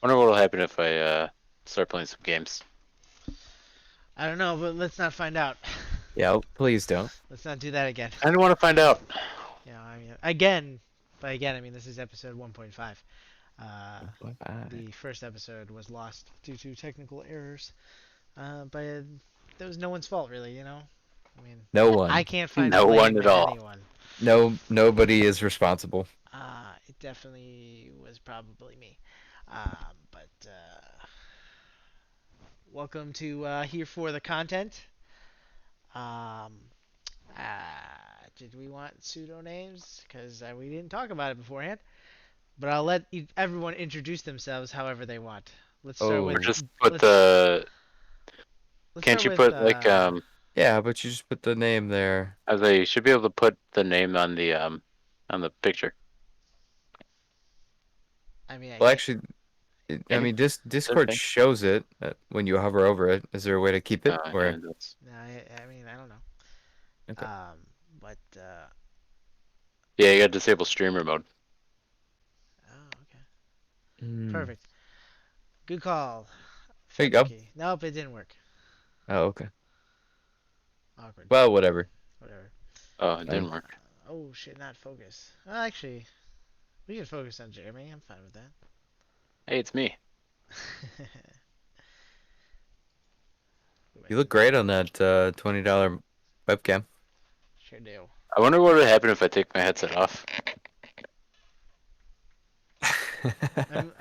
Wonder what'll happen if I start playing some games. I don't know, but let's not find out. Yeah, please don't. Let's not do that again. I don't want to find out. I mean, again, by again, I mean this is episode 1.5. Bye. The first episode was lost due to technical errors, but that was no one's fault, really. I mean, No I one. can't find No one blame at in all. anyone. Nobody is responsible. It definitely was probably me. But welcome to Here for the Content. Um, did we want pseudo names? Because we didn't talk about it beforehand. But I'll let everyone introduce themselves however they want. Let's start Or with Oh. just put let's the. let's Can't start you with put like Yeah, but you just put the name there. They should be able to put the name on the picture. I mean, Well, actually, I Can you? mean, Is that a Discord thing? shows it when you hover over it. Is there a way to keep it? Yeah, Or that's. no, I mean, I don't know. okay. But Yeah, you got to disable streamer mode. oh, okay, Hmm. perfect. Good call, There you Fat go. Monkey. Nope, it didn't work. Oh, okay. Awkward. Well, whatever. Whatever. Oh, it Fine. didn't work. Oh shit, not focus. Actually, we can focus on Jeremy. I'm fine with that. Hey, it's me. Go back You to look great on that $20 webcam. sure do. I wonder what would happen if I take my headset off.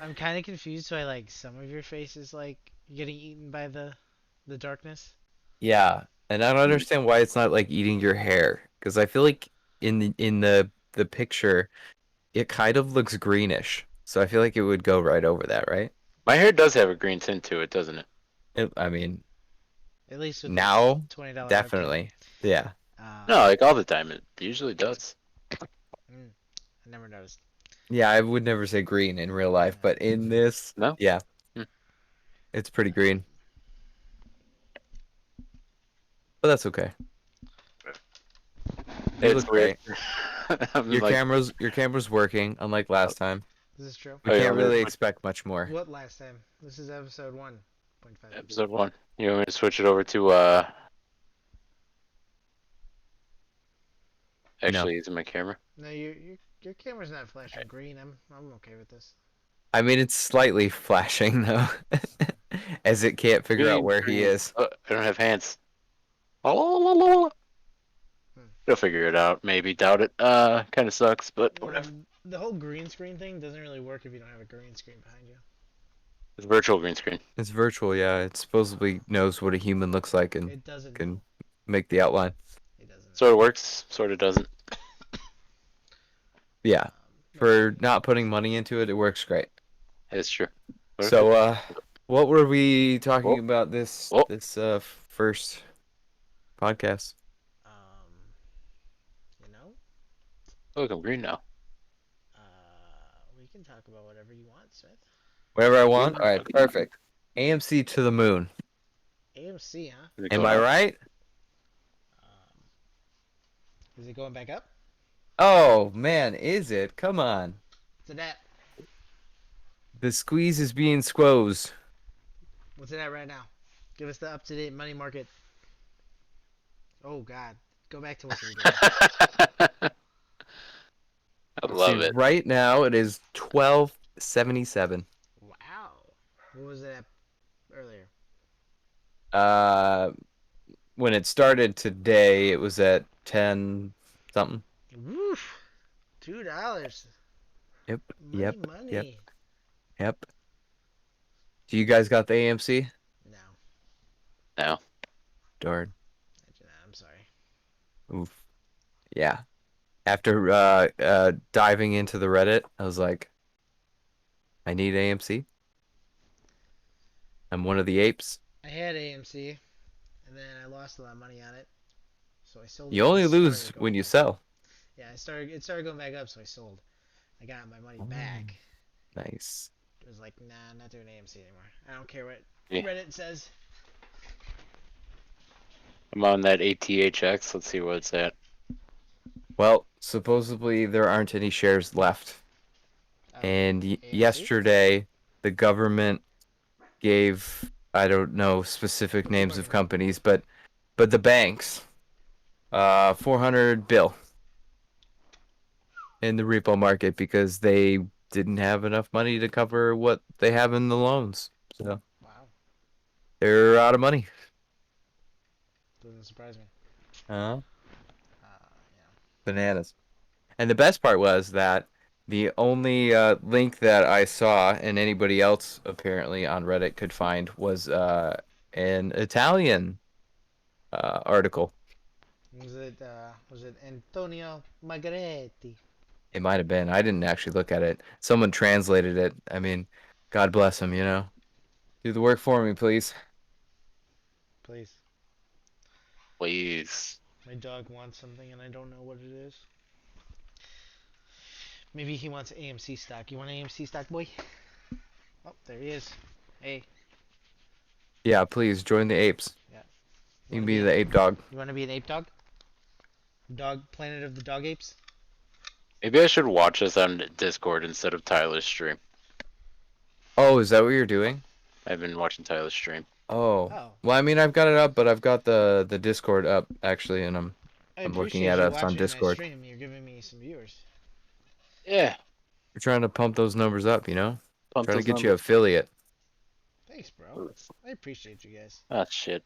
I'm kind of confused why like some of your face is like getting eaten by the darkness. Yeah, and I don't understand why it's not like eating your hair, because I feel like in the picture it kind of looks greenish. So I feel like it would go right over that, right? My hair does have a green tint to it, doesn't it? I mean, At least with this now $20 webcam. definitely. Yeah. No, Um, like all the time. It usually does. I never noticed. Yeah, I would never say green in real life, but in this, No. yeah, Hmm. it's pretty green. But that's okay. You It's look weird. great. I'm Your like, camera's working, unlike last time. This is true. We oh, you can't want me to really switch expect much more. What last time? This is episode 1.5. episode 1? You want me to switch it over to No. actually using my camera? No, your camera's not flashing green. I'm okay with this. I mean, it's slightly flashing though, as it can't figure out Green, where he green. is. Oh, I don't have hands. Oh, Hmm. they'll figure it out. Maybe doubt it. Kind of sucks, but whatever. The whole green screen thing doesn't really work if you don't have a green screen behind you. It's virtual green screen. It's virtual, yeah. It supposedly knows what a human looks like and It doesn't know. can make the outline. It doesn't know. Sort of works, sort of doesn't. Yeah. But For not putting money into it, it works great. It's true. What if So, it- what were we talking Oh, about this oh, first podcast? um, you know, look, I'm green now. we can talk about whatever you want, Smith. Whatever I want? All right, perfect. AMC to the moon. AMC, huh? Is it Am going I up? right? Um, is it going back up? Oh, man, is it? Come on. What's it at? The squeeze is being squoze. What's it at right now? Give us the up to date money market. Oh God, go back to what you were doing. I love See, it. right now it is 12.77. Wow. What was it at earlier? Uh, when it started today, it was at 10 something. Woof. $2. Yep, Money, yep, yep, money. yep. Do you guys got the AMC? No, Now, Darn. I do not. I'm sorry. Oof. Yeah. After diving into the Reddit, I was like, I need AMC. I'm one of the apes. I had AMC, and then I lost a lot of money on it, so I sold it. You And only it lose started when going you back up. sell. Yeah, it started going back up, so I sold. I got my money back. Nice. It was like, nah, I'm not doing AMC anymore. I don't care what yeah. Reddit says. I'm on that ATHX. Let's see what it's at. Well, supposedly there aren't any shares left. Of And AMC? yesterday the government gave, I don't know specific Keep names of talking. companies, but the banks 400 bill in the repo market because they didn't have enough money to cover what they have in the loans. So Wow, they're out of money. doesn't surprise me. Uh, Yeah. Bananas. And the best part was that the only link that I saw and anybody else apparently on Reddit could find was an Italian article. Was it Antonio Margaretti? It might have been. I didn't actually look at it. Someone translated it. I mean, God bless him, you know. Do the work for me, please. Please. Please. My dog wants something and I don't know what it is. Maybe he wants AMC stock. You want AMC stock, boy? Oh, there he is. Hey, Yeah, please join the apes. yeah. You You want can to be be the an ape dog. You want to be an ape dog? Dog Planet of the Dog Apes. Maybe I should watch this on Discord instead of Tyler's stream. Oh, is that what you're doing? I've been watching Tyler's stream. Oh. Oh, Well, I mean, I've got it up, but I've got the Discord up actually, and I I'm looking appreciate at you us on watching my Discord. stream. You're giving me some viewers. Yeah, We're trying to pump those numbers up, you know? pump Try to those get you numbers. affiliate. Thanks, bro. I appreciate you guys. Ah, shit.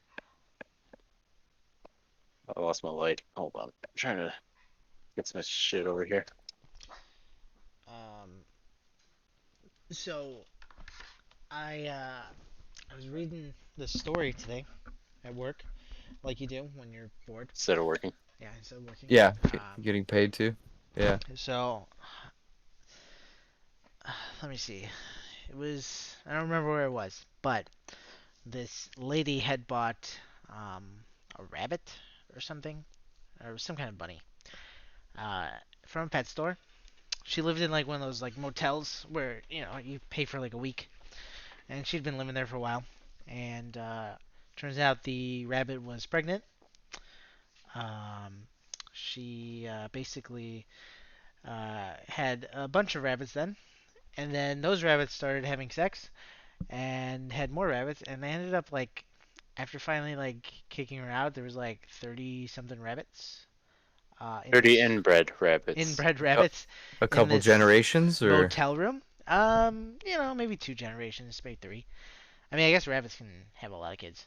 I lost my light. Hold on. I'm trying to get some shit over here. Um, so I was reading the story today at work, like you do when you're bored. Instead of working. Yeah, instead of working. Yeah, getting paid too. Yeah. So let me see. It was I don't remember where it was, but this lady had bought um, a rabbit or something, or some kind of bunny, uh, from a pet store. She lived in like one of those like motels where you pay for like a week, and she'd been living there for a while. And turns out the rabbit was pregnant. Um, she basically had a bunch of rabbits then, and then those rabbits started having sex and had more rabbits, and they ended up like after finally like kicking her out, there was like 30 something rabbits in 30 this inbred rabbits. inbred A, cou- rabbits a in couple this generations, or motel room. Maybe two generations, maybe three. I mean, I guess rabbits can have a lot of kids.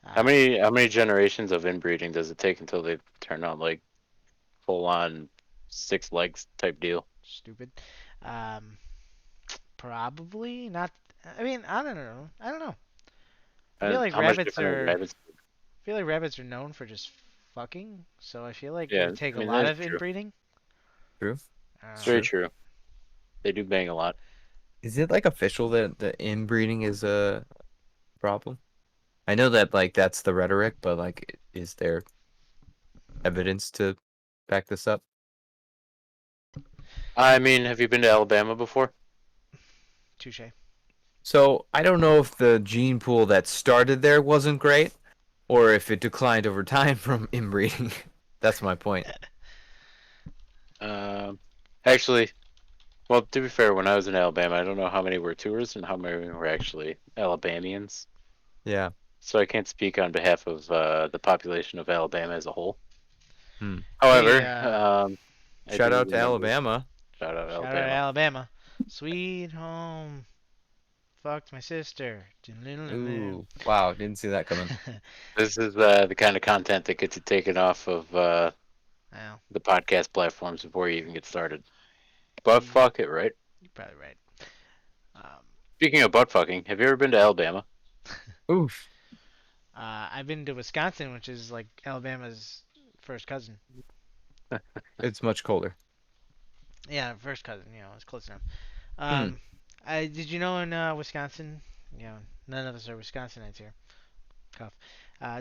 How Um, many how many generations of inbreeding does it take until they turn on like full on six legs type deal? Stupid. Um, Probably not. I mean, I don't know. I don't know. I feel And like how much rabbits different are are. rabbits? I feel like rabbits are known for just fucking. So I feel like it Yeah, would take I a mean lot that is of true. inbreeding. true? It's It's very true. true. They do bang a lot. Is it like official that the inbreeding is a problem? I know that like that's the rhetoric, but like, is there evidence to back this up? I mean, have you been to Alabama before? Touche. So I don't know if the gene pool that started there wasn't great, or if it declined over time from inbreeding. That's my point. Um, actually, well, to be fair, when I was in Alabama, I don't know how many were tourists and how many were actually Alabamians. Yeah. So I can't speak on behalf of the population of Alabama as a whole. Hmm. Hey, However, I Shout do out to remember. Alabama. Shout out shout out to Alabama. Alabama. Sweet home. Fucked my sister. Ooh, wow, didn't see that coming. This is the kind of content that gets you taken off of Well, the podcast platforms before you even get started. But you, fuck it, right? you're probably right. Um, Speaking of butt fucking, have you ever been to Alabama? Oof. I've been to Wisconsin, which is like Alabama's first cousin. It's much colder. Yeah, first cousin. It's close enough. Hmm. Um, did you know in Wisconsin, none of us are Wisconsinites here. Cough.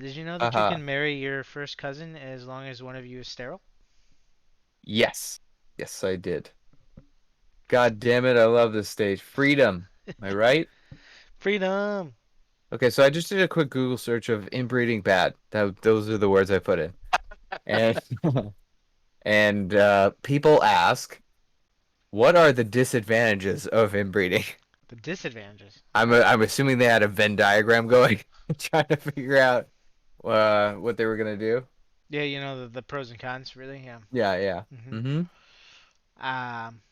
Did you know that you Haha. can marry your first cousin as long as one of you is sterile? Yes. Yes, I did. God damn it, I love this stage. Freedom. Am I right? Freedom. Okay, so I just did a quick Google search of inbreeding bad. Those are the words I put in. And people ask, what are the disadvantages of inbreeding? The disadvantages. I'm assuming they had a Venn diagram going, trying to figure out what they were gonna do. Yeah, you know the pros and cons, really. Yeah. Yeah, yeah. hmm Mm-hmm. Um,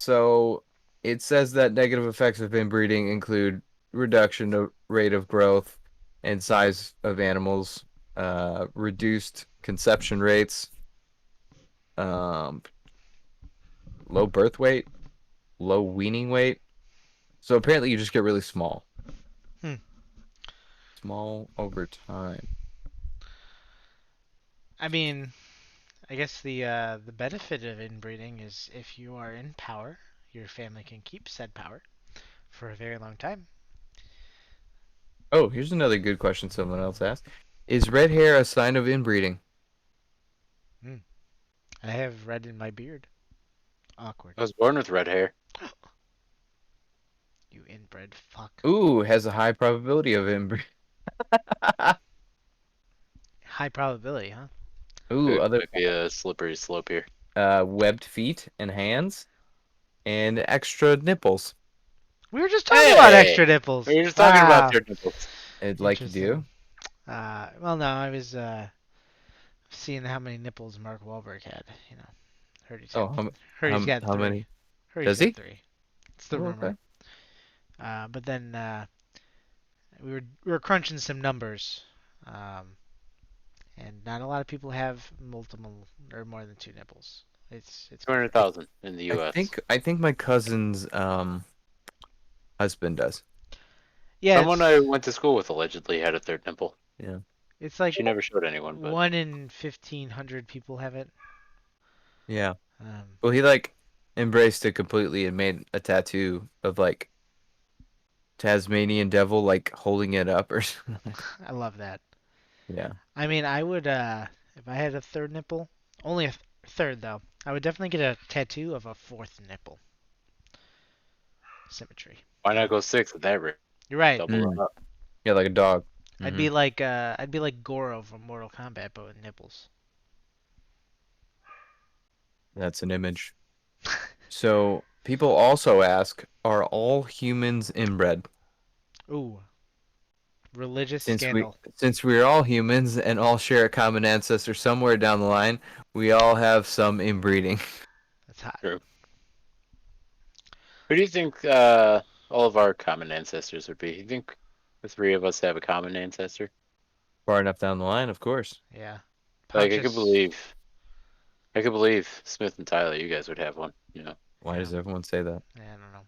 So it says that negative effects of inbreeding include reduction of rate of growth and size of animals, reduced conception rates, um, low birth weight, low weaning weight. So apparently you just get really small, hmm. small over time. I mean, I guess the benefit of inbreeding is if you are in power, your family can keep said power for a very long time. Oh, here's another good question someone else asked. Is red hair a sign of inbreeding? Hmm. I have red in my beard. Awkward. I was born with red hair. You inbred fuck. Ooh, has a high probability of inbreeding. High probability, huh? Ooh, It other might be a slippery slope here. webbed feet and hands and extra nipples. We were just talking about Hey, extra nipples. we were just talking about Wow. their nipples. Like you Interesting. do. Well, no, I was seeing how many nipples Mark Wahlberg had. You know, heard he's Oh, had, heard he's got how three. many? Heard he's Does got he? three. It's the Oh, rumor. okay. But then we were crunching some numbers, um, and not a lot of people have multiple or more than two nipples. It's Two hundred good. I, thousand in the U.S. I think my cousin's husband does. Yeah, Someone I went to school with allegedly had a third nipple. Yeah. it's like She never showed anyone, but 1 in 1,500 people have it. Yeah. Um, Well, he like embraced it completely and made a tattoo of like Tasmanian devil like holding it up or something. I love that. Yeah. I mean, I would if I had a third nipple, only a third though. I would definitely get a tattoo of a fourth nipple. Symmetry. why You not know. go six at that rate? You're right. Double it Mm. up. Yeah, like a dog. I'd Hmm. be like Goro from Mortal Kombat, but with nipples. That's an image. So people also ask, are all humans inbred? Ooh, religious Since we scandal. since we're all humans and all share a common ancestor somewhere down the line, we all have some inbreeding. That's hot. True. Who do you think all of our common ancestors would be? You think the three of us have a common ancestor? Far enough down the line, of course. Yeah. Like Pontius. I could believe Smith and Tyler, you guys would have one. You know, Why Yeah. does everyone say that? Yeah, I don't know.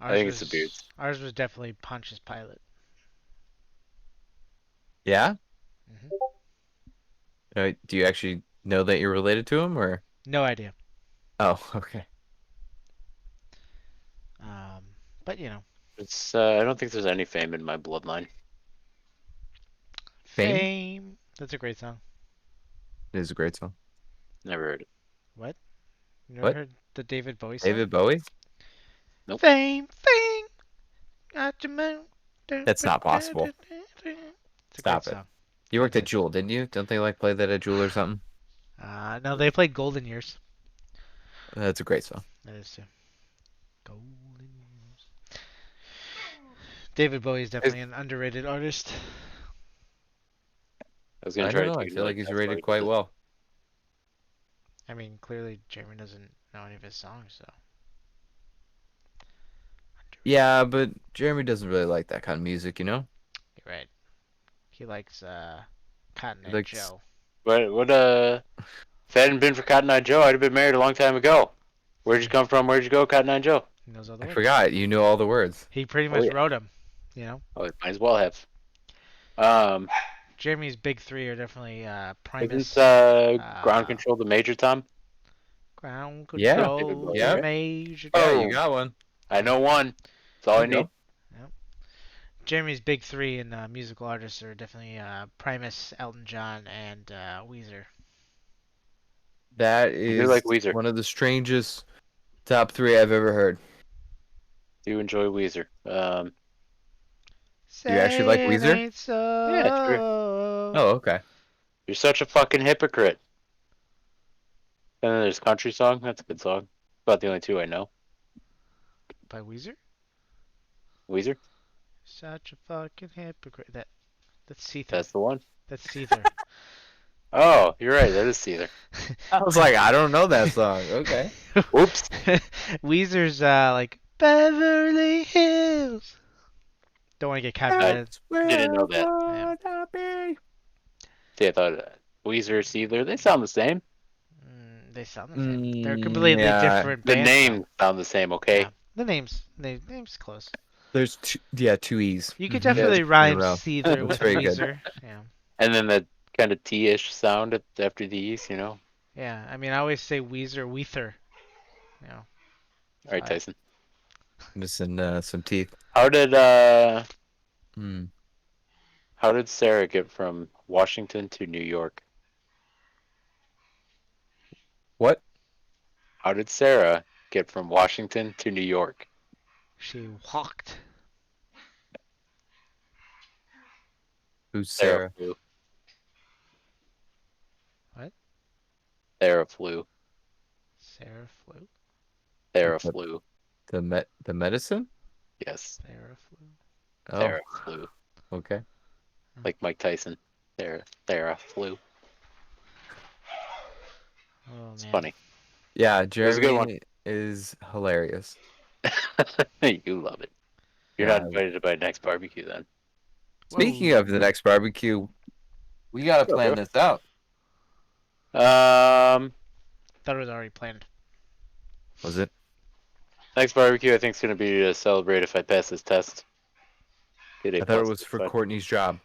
I think it's the beards. Ours was definitely Pontius Pilate. Yeah? hmm Do you actually know that you're related to him or? No idea. Oh, okay. Um, but you know, It's I don't think there's any fame in my bloodline. Fame fame. That's a great song. is a great song. Never heard it. What? You never What? heard the David Bowie song? David Bowie? Nope. Fame, fame, got your moon. That's not possible. It's a great Stop it. song. You worked That's at it. Jewel, didn't you? Don't they like play that at Jewel or something? No, they played Golden Years. That's a great song. That is too. Golden Years. David Bowie is I definitely an underrated artist. was gonna I try don't to know. tell I you feel like like he's that's why I rated get quite this. well. I mean, clearly Jeremy doesn't know any of his songs, so. Yeah, but Jeremy doesn't really like that kind of music, you know? You're right. He likes Cotton He Eye likes. Joe. What if it hadn't been for Cotton Eye Joe, I'd have been married a long time ago. Where'd you come from? Where'd you go, Cotton Eye Joe? He knows all the I words. forgot. You know all the words. He pretty Oh much yeah. wrote them, you know? Oh, might as well have. Um, Jeremy's big three are definitely isn't Primus, Ground uh, Control the Major Tom? Ground Yeah. David Control, Bowie, the Yep. right? Major. Yeah, you Oh, got one. I Yep, know one. That's all There I you need. go. yep. Jeremy's big three in musical artists are definitely Primus, Elton John, and Weezer. That I do like is Weezer. one of the strangest top three I've ever heard. Do enjoy Weezer. Do you actually like Say it Weezer? ain't Yeah, sure. so. Oh, okay. You're such a fucking hypocrite. And then there's Country Song. That's a good song. About the only two I know. By Weezer? Weezer. Such a fucking hypocrite. That's Seether. That's the one. That's Seether. Oh, you're right. That is Caesar. I was like, I don't know that song. Okay. Oops. Weezer's like Beverly Hills. Don't want to get I copyrighted. That's didn't where I know that. Yeah. wanna be. See, I thought Weezer, Caesar, they sound the same. They sound the same. They're completely Yeah. different The bands, though. names sound the same. Yeah, Okay. the name's close. There's two, yeah, two E's. You could Mm-hmm. Yes. definitely In a rhyme row. Seether That's with very good. Weezer. Yeah, And then that kind of T-ish sound after the E's, you know. yeah. I mean, I always say Weezer, Weether. You know, All so right, Tyson. Missing some teeth. How did Hmm. how did Sarah get from Washington to New York? What? How did Sarah get from Washington to New York? she walked. Who's Sarah Sarah? flew. What? Sarah flew. Sarah flew. Like Sarah flew. the medicine? Yes, Sarah flew. Oh, Sarah flew. okay. Like Mike Tyson. Sarah flew. Oh It's man. funny. Yeah, It was a good one. Jeremy is hilarious. You love it. You're not Yeah. invited to my next barbecue then. Speaking of the Whoa. next barbecue, we gotta Go, plan bro. this out. Thought it was already planned. Was it? Next barbecue I think is gonna be to celebrate if I pass this test. Get A I thought it plus. was It's for fine. Courtney's job.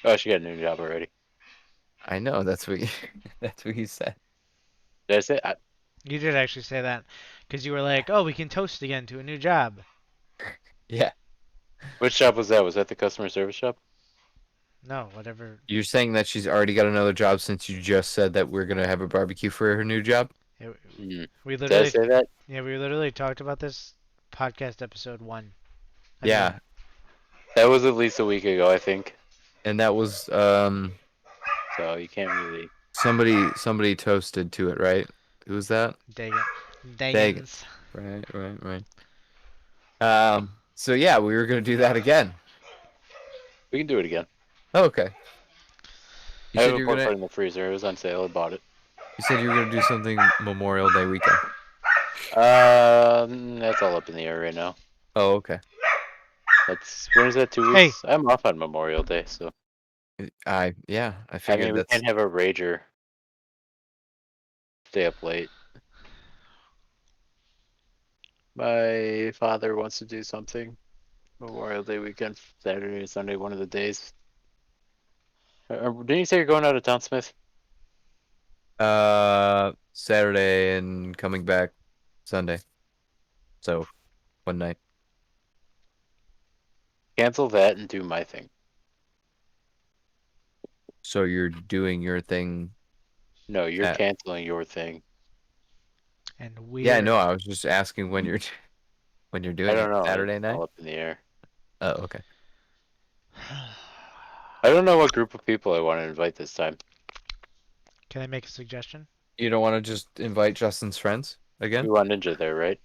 Oh, she got a new job already. I know, that's what you, that's what you said. Did I say? You did actually say that, because you were like, "Oh, we can toast again to a new job." Yeah. Which job was that? Was that the customer service job? No, whatever. You're saying that she's already got another job since you just said that we're gonna have a barbecue for her new job? It, Hmm. we Did I literally, say that? yeah, we literally talked about this podcast episode 1. I mean, Yeah, That was at least a week ago, I think. and that was So you can't really. somebody toasted to it, right? Who was that? Dagan, Dag. Dagans. Right. So yeah, we were gonna do that again. We can do it again. Oh, okay. You I have said a you were pork gonna butt in the freezer. It was on sale. I bought it. you said you were gonna do something Memorial Day weekend. That's all up in the air right now. Oh, okay. That's when is that? Two Hey, weeks. I'm off on Memorial Day, so I I mean figured we that's can't have a rager stay up late. My father wants to do something Memorial Day weekend, Saturday or Sunday, one of the days. Didn't you say you're going out of town, Smith? Saturday and coming back Sunday. So one night. Cancel that and do my thing. So you're doing your thing No, you're at canceling your thing. and Yeah, we're no, I was just asking when you're when you're I doing don't it. know. It's Saturday night? all up in the air. Oh, okay. I don't know what group of people I want to invite this time. Can I make a suggestion? You don't want to just invite Justin's friends We again? want Ninja there, right?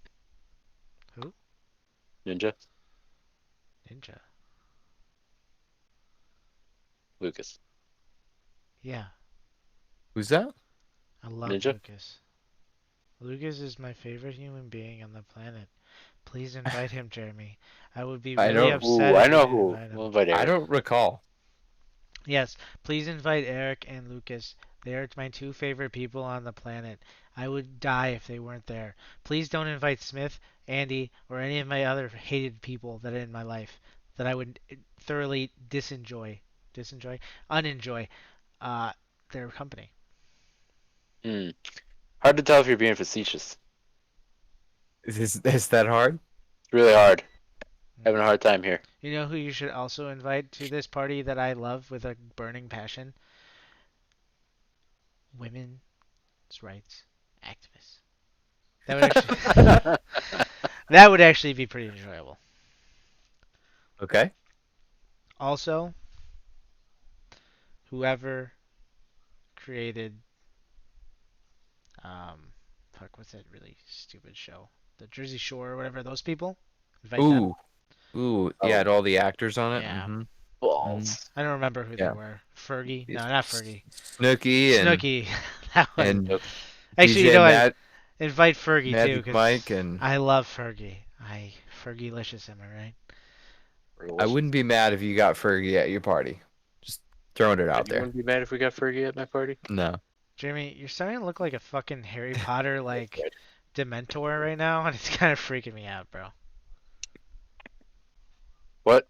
Who? Ninja? Ninja. Lucas. Yeah, Who's that? I love Ninja? Lucas. Lucas is my favorite human being on the planet. Please invite him, Jeremy. I would be I really don't upset Ooh, I if you know didn't who. invite We'll him. invite I Eric. don't recall. Yes, please invite Eric and Lucas. They are my two favorite people on the planet. I would die if they weren't there. Please don't invite Smith, Andy, or any of my other hated people that are in my life that I would thoroughly unenjoy uh, their company. Hmm. Hard to tell if you're being facetious. Is that hard? It's really hard. Having a hard time here. You know who you should also invite to this party that I love with a burning passion? Women's rights activists. That would actually that would actually be pretty enjoyable. Okay. Also, whoever created fuck, what's that really stupid show? The Jersey Shore or whatever, those people? Invite them. Ooh, ooh, yeah, Oh, had all the actors on it. Yeah. Mm-hmm. Mm-hmm. balls. I don't remember who they Yeah. were. Fergie? No, It's not Fergie. Snooki Snooky. That was. and Nope. Actually, DJ invite Fergie too, Magic because Mike, and I love Fergie. Fergie-licious, am I right? I Delicious. wouldn't be mad if you got Fergie at your party. Just throwing it But out you there. wouldn't be mad if we got Fergie at my party? No. Jeremy, you're starting to look like a fucking Harry Potter That's like right. Dementor right now, and it's kind of freaking me out, bro. What?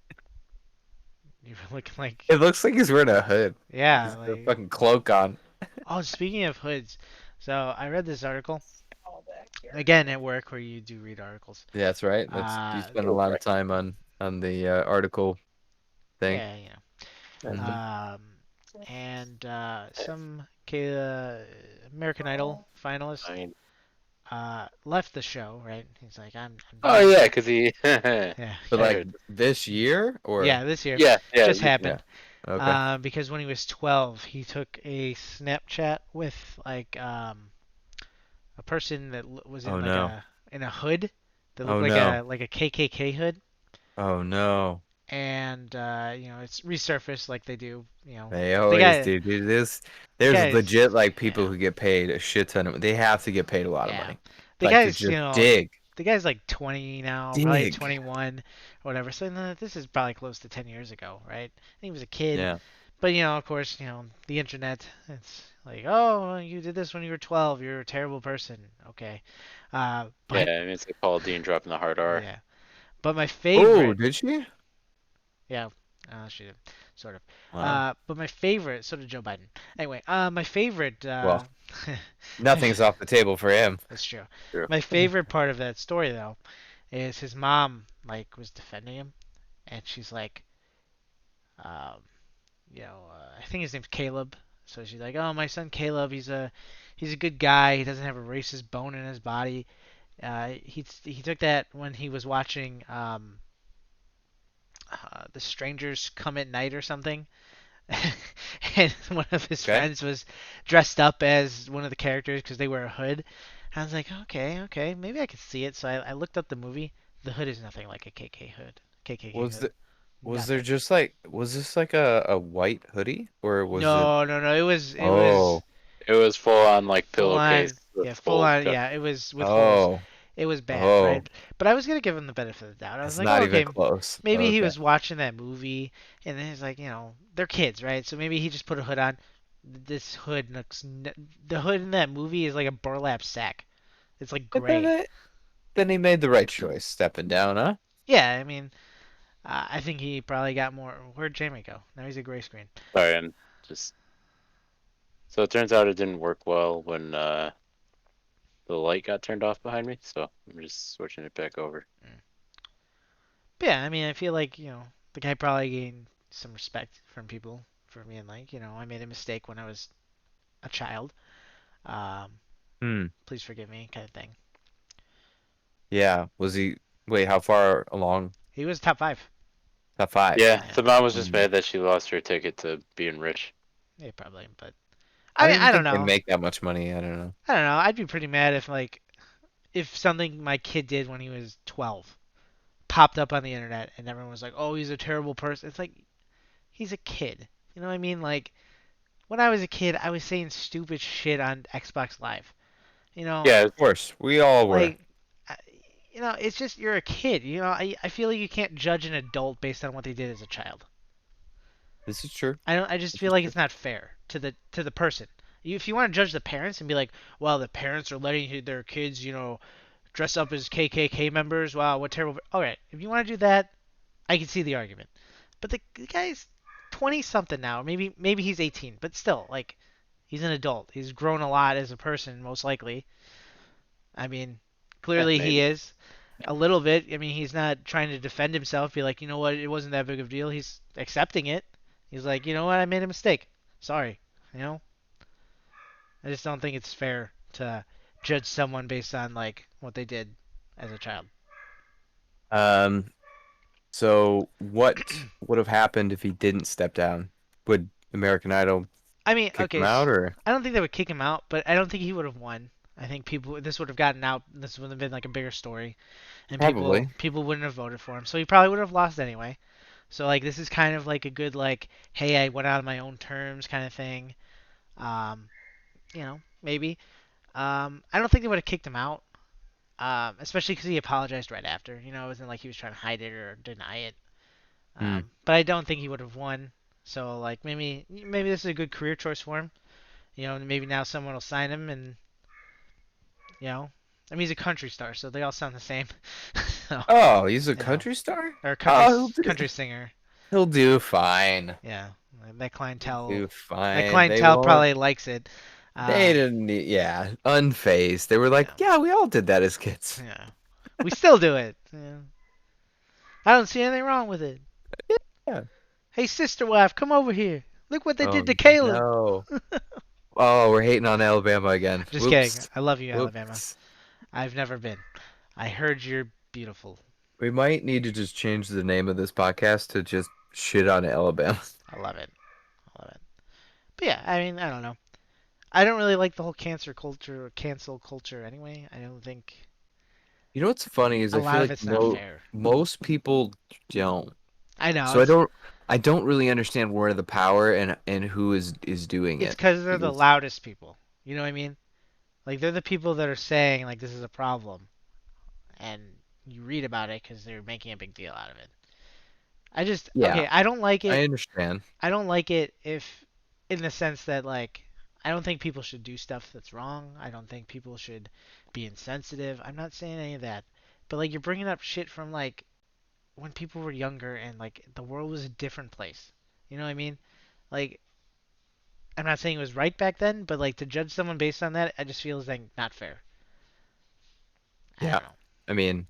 You're looking like, It looks like he's wearing a hood. yeah, He's got a like. fucking cloak on. Oh, speaking of hoods, so I read this article again at work where you do read articles. Yeah, that's right. That's you Uh, spend a Oh, lot of right. time on the article thing. yeah, That's Hmm. and some American Idol finalist fine. left the show. Right? He's like, I'm Oh done. yeah, because he. I Yeah, But yeah, like heard. this year or yeah. This year Yeah, yeah, just yeah. happened. Okay. Because when he was 12, he took a Snapchat with like a person that was in Oh like no. a hood that looked Oh no. like a KKK hood, Oh no. and it's resurfaced like they do. They The always guy, do. Dude, this the there's guy's, legit like people yeah, who get paid a shit ton of they have to get paid a lot of yeah, money. the Like to guy's, just dig. the guy's like 20 now, probably Dig. 21 or whatever. So this is probably close to 10 years ago, right? And he was a kid, Yeah. but of course, the internet. It's like, oh, you did this when you were 12. You're a terrible person. Okay, Yeah, but I mean, it's like Paul Dean dropping the hard R. yeah, but my Oh, favorite. did she? Yeah, she did, sort of. Wow. But my favorite, so did Joe Biden. Anyway, my favorite, Well, my, nothing's off the table for him. that's true. True. My favorite part of that story, though, is his mom, like, was defending him, and she's like, um, I think his name's Caleb. So she's like, oh, my son Caleb, he's a good guy. He doesn't have a racist bone in his body. He took that when he was watching The Strangers Come at Night or something. And one of his Okay. friends was dressed up as one of the characters because they wear a hood. I was like, okay, maybe I could see it. So I looked up the movie. The hood is nothing like a KKK Was hood. the was there Nothing. just like was this like a white hoodie or was it No. It was oh It was full on like full pillowcase on. with Yeah, full holes on. cut. Yeah, it was with holes. oh It was bad, oh right? But I was gonna give him the benefit of the doubt. I was that's like, not oh, even okay, close. maybe he Okay. was watching that movie, and then he's like, they're kids, right? So maybe he just put a hood on. This hood looks. The hood in that movie is like a burlap sack. It's like But then gray. then he made the right choice stepping down, huh? Yeah, I mean, I think he probably got more. Where'd Jamie go? Now he's a gray screen. Sorry, and just so it turns out it didn't work well when the light got turned off behind me. So I'm just switching it back over. But yeah, I mean, I feel like the guy probably gained some respect from people for being like, I made a mistake when I was a child. Um, Hmm. Please forgive me, kind of thing. Yeah. Was he wait, how far along? He was top five. Top five. Yeah, Yeah, the mom was just Hmm. mad that she lost her ticket to being rich. yeah, probably. But I I don't mean, even I don't think they know. make that much money. I don't know. I don't know. I'd be pretty mad if something my kid did when he was 12 popped up on the internet and everyone was like, "Oh, he's a terrible person." It's like he's a kid. You know what I mean? Like when I was a kid, I was saying stupid shit on Xbox Live. You know, Yeah, Of course, we all were. like I- it's just you're a kid. I feel like you can't judge an adult based on what they did as a child. This is true. I don't. I just This feel is like true. it's not fair to the person. If you want to judge the parents and be like, well, the parents are letting their kids, dress up as KKK members. Wow, what terrible. All right, if you want to do that, I can see the argument. But the guy's 20 something now. Maybe he's 18, but still, like, he's an adult. He's grown a lot as a person, most likely. I mean, clearly he maybe. is a little bit. I mean, he's not trying to defend himself, be like, you know what, it wasn't that big of a deal. He's accepting it. He's like, you know what, I made a mistake. Sorry. You know, I just don't think it's fair to judge someone based on like what they did as a child. Um, so what would have happened if he didn't step down? Would American Idol I mean, kick him okay, out or? I don't think they would kick him out, but I don't think he would have won. I think this would have gotten out. This would have been like a bigger story. and Probably. people wouldn't have voted for him, so he probably would have lost anyway. So like this is kind of like a good like, hey, I went out on my own terms kind of thing. Um, maybe. I don't think they would have kicked him out. Especially because he apologized right after. It wasn't like he was trying to hide it or deny it. Hmm. But I don't think he would have won. So like maybe this is a good career choice for him. Maybe now someone will sign him, and you know, I mean he's a country star, so they all sound the same. So Oh, he's a you know, country star? or a country Oh, country singer. he'll do fine. Yeah, that He'll clientele do that fine. They clientele won't. probably likes it. They Um, didn't need, yeah, unfazed. They were like, yeah, yeah, we all did that as kids. yeah. We still do it. Yeah. I don't see anything wrong with it. Yeah. Hey, sister wife, come over here. Look what they did Oh to Caleb. no. Oh, we're hating on Alabama again. Just kidding. Whoops. I love you, Alabama. Whoops. I've never been. I heard you're beautiful. We might need to just change the name of this podcast to just shit on Alabama. I love it. I love it. But yeah, I mean, I don't know. I don't really like the whole cancer culture or cancel culture anyway. I don't think You know what's funny is a I feel lot of like it's not fair. most people don't. I know So I don't really understand where the power and who is doing it's it. because they're the Because loudest people. You know what I mean? Like they're the people that are saying like this is a problem, and you read about it because they're making a big deal out of it. I just yeah, okay. I don't like I it. understand. I don't like it if, in the sense that like, I don't think people should do stuff that's wrong. I don't think people should be insensitive. I'm not saying any of that. But like, you're bringing up shit from like when people were younger and like the world was a different place. You know what I mean? Like, I'm not saying it was right back then, but like to judge someone based on that, I just feel is like not fair. I Yeah. don't know. I mean,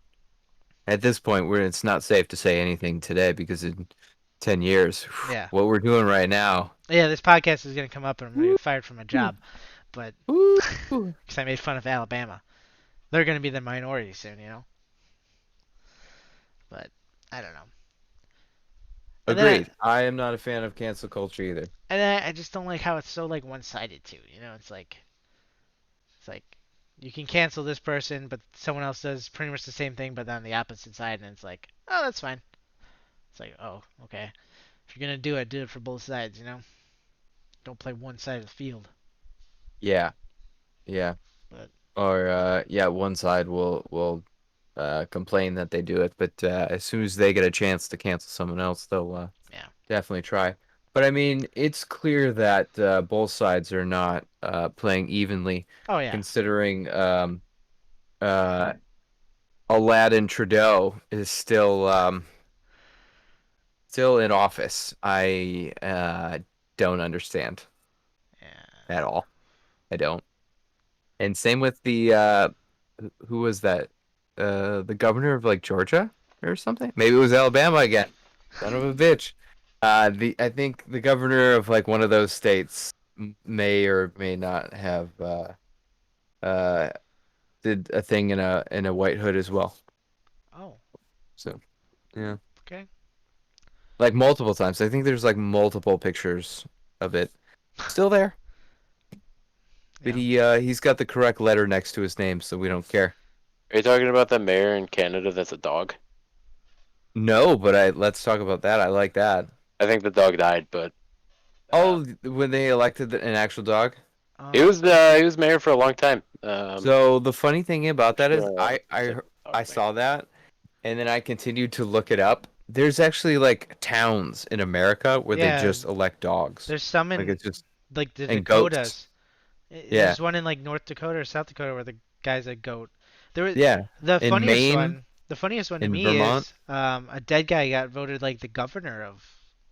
at this point, where it's not safe to say anything today because in 10 years, Yeah. what we're doing right now. Yeah, this podcast is gonna come up and I'm gonna Woo, get fired from my job, but woo. because I made fun of Alabama, they're gonna be the minority soon. But I don't know. And then Agreed. I am not a fan of cancel culture either. I just don't like how it's so like one-sided too. It's like you can cancel this person, but someone else does pretty much the same thing, but on the opposite side, and it's like, oh, that's fine. It's like, oh, okay. If you're gonna do it for both sides. Don't play one side of the field. Yeah. Yeah. But Or yeah, one side will complain that they do it, but as soon as they get a chance to cancel someone else, they'll yeah. definitely try. But I mean, it's clear that both sides are not playing evenly, Oh yeah. considering uh, Aladdin Trudeau is still in office. I don't understand Yeah. at all. I don't. And same with the who was that? The governor of like Georgia or something? Maybe it was Alabama again. Son of a bitch. The I think the governor of like one of those states may or may not have uh did a thing in a white hood as well. Oh. So yeah, Okay. like multiple times. I think there's like multiple pictures of it still there. But Yeah. he's got the correct letter next to his name, so we don't care. Are you talking about the mayor in Canada that's a dog? No, but I let's talk about that. I like that. I think the dog died, but uh, Oh, when they elected an actual dog. Um. he was mayor for a long time. So the funny thing about that is Sure, it's like dog I thing. saw that and then I continued to look it up. There's actually like towns in America where they Yeah. just elect dogs. There's some Like in it's just like the and goats. Dakotas. Yeah. There's one in like North Dakota or South Dakota where the guy's a goat. There was Yeah. the In funniest Maine, one. The funniest one to in me Vermont, is a dead guy got voted like the governor of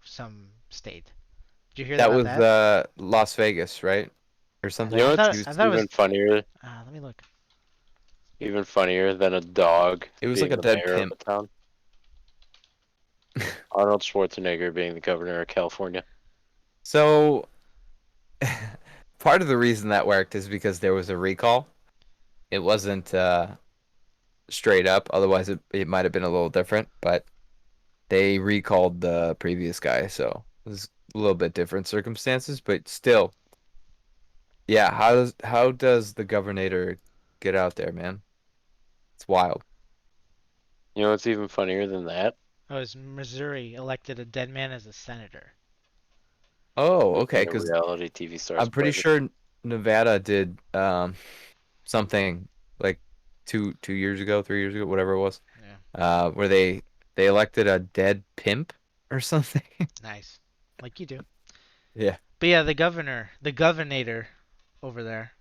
some state. Did you hear that about was that? Las Vegas, right? Or You something. know I what's thought He was I thought it was. even Let me look. funnier than a dog it was like being a the dead mayor of pimp. a town? Arnold Schwarzenegger being the governor of California. So part of the reason that worked is because there was a recall. It wasn't straight up, otherwise it might have been a little different, but they recalled the previous guy, so it was a little bit different circumstances, but still, yeah. How does the governor get out there, man? It's wild. You know what's even funnier than that? Oh, is Missouri elected a dead man as a senator? Oh, okay. Making a Because reality TV star's I'm pretty president. sure Nevada did something like 2 years ago, 3 years ago, whatever it was, Yeah, where they elected a dead pimp or something. nice. Like you do. Yeah. But yeah, the governator over there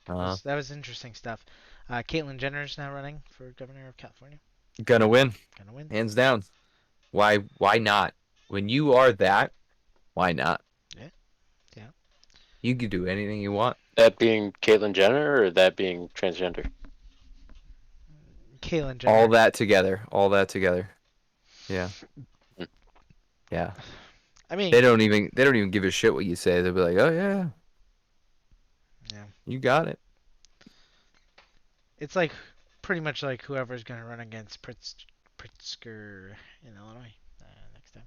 Uh, that was interesting stuff. Caitlyn Jenner is now running for governor of California. gonna win, Gonna win. hands down. Why not? When you are that, why not? Yeah, yeah. You can do anything you want. That being Caitlyn Jenner or that being transgender? Caitlyn All Jenner. that together. All that together. Yeah. Hmm. Yeah. Yeah. I They mean, don't even give a shit what you say. They'll be like, "Oh yeah, yeah. you got it." It's like pretty much like whoever's gonna run against Pritzker in Illinois next time.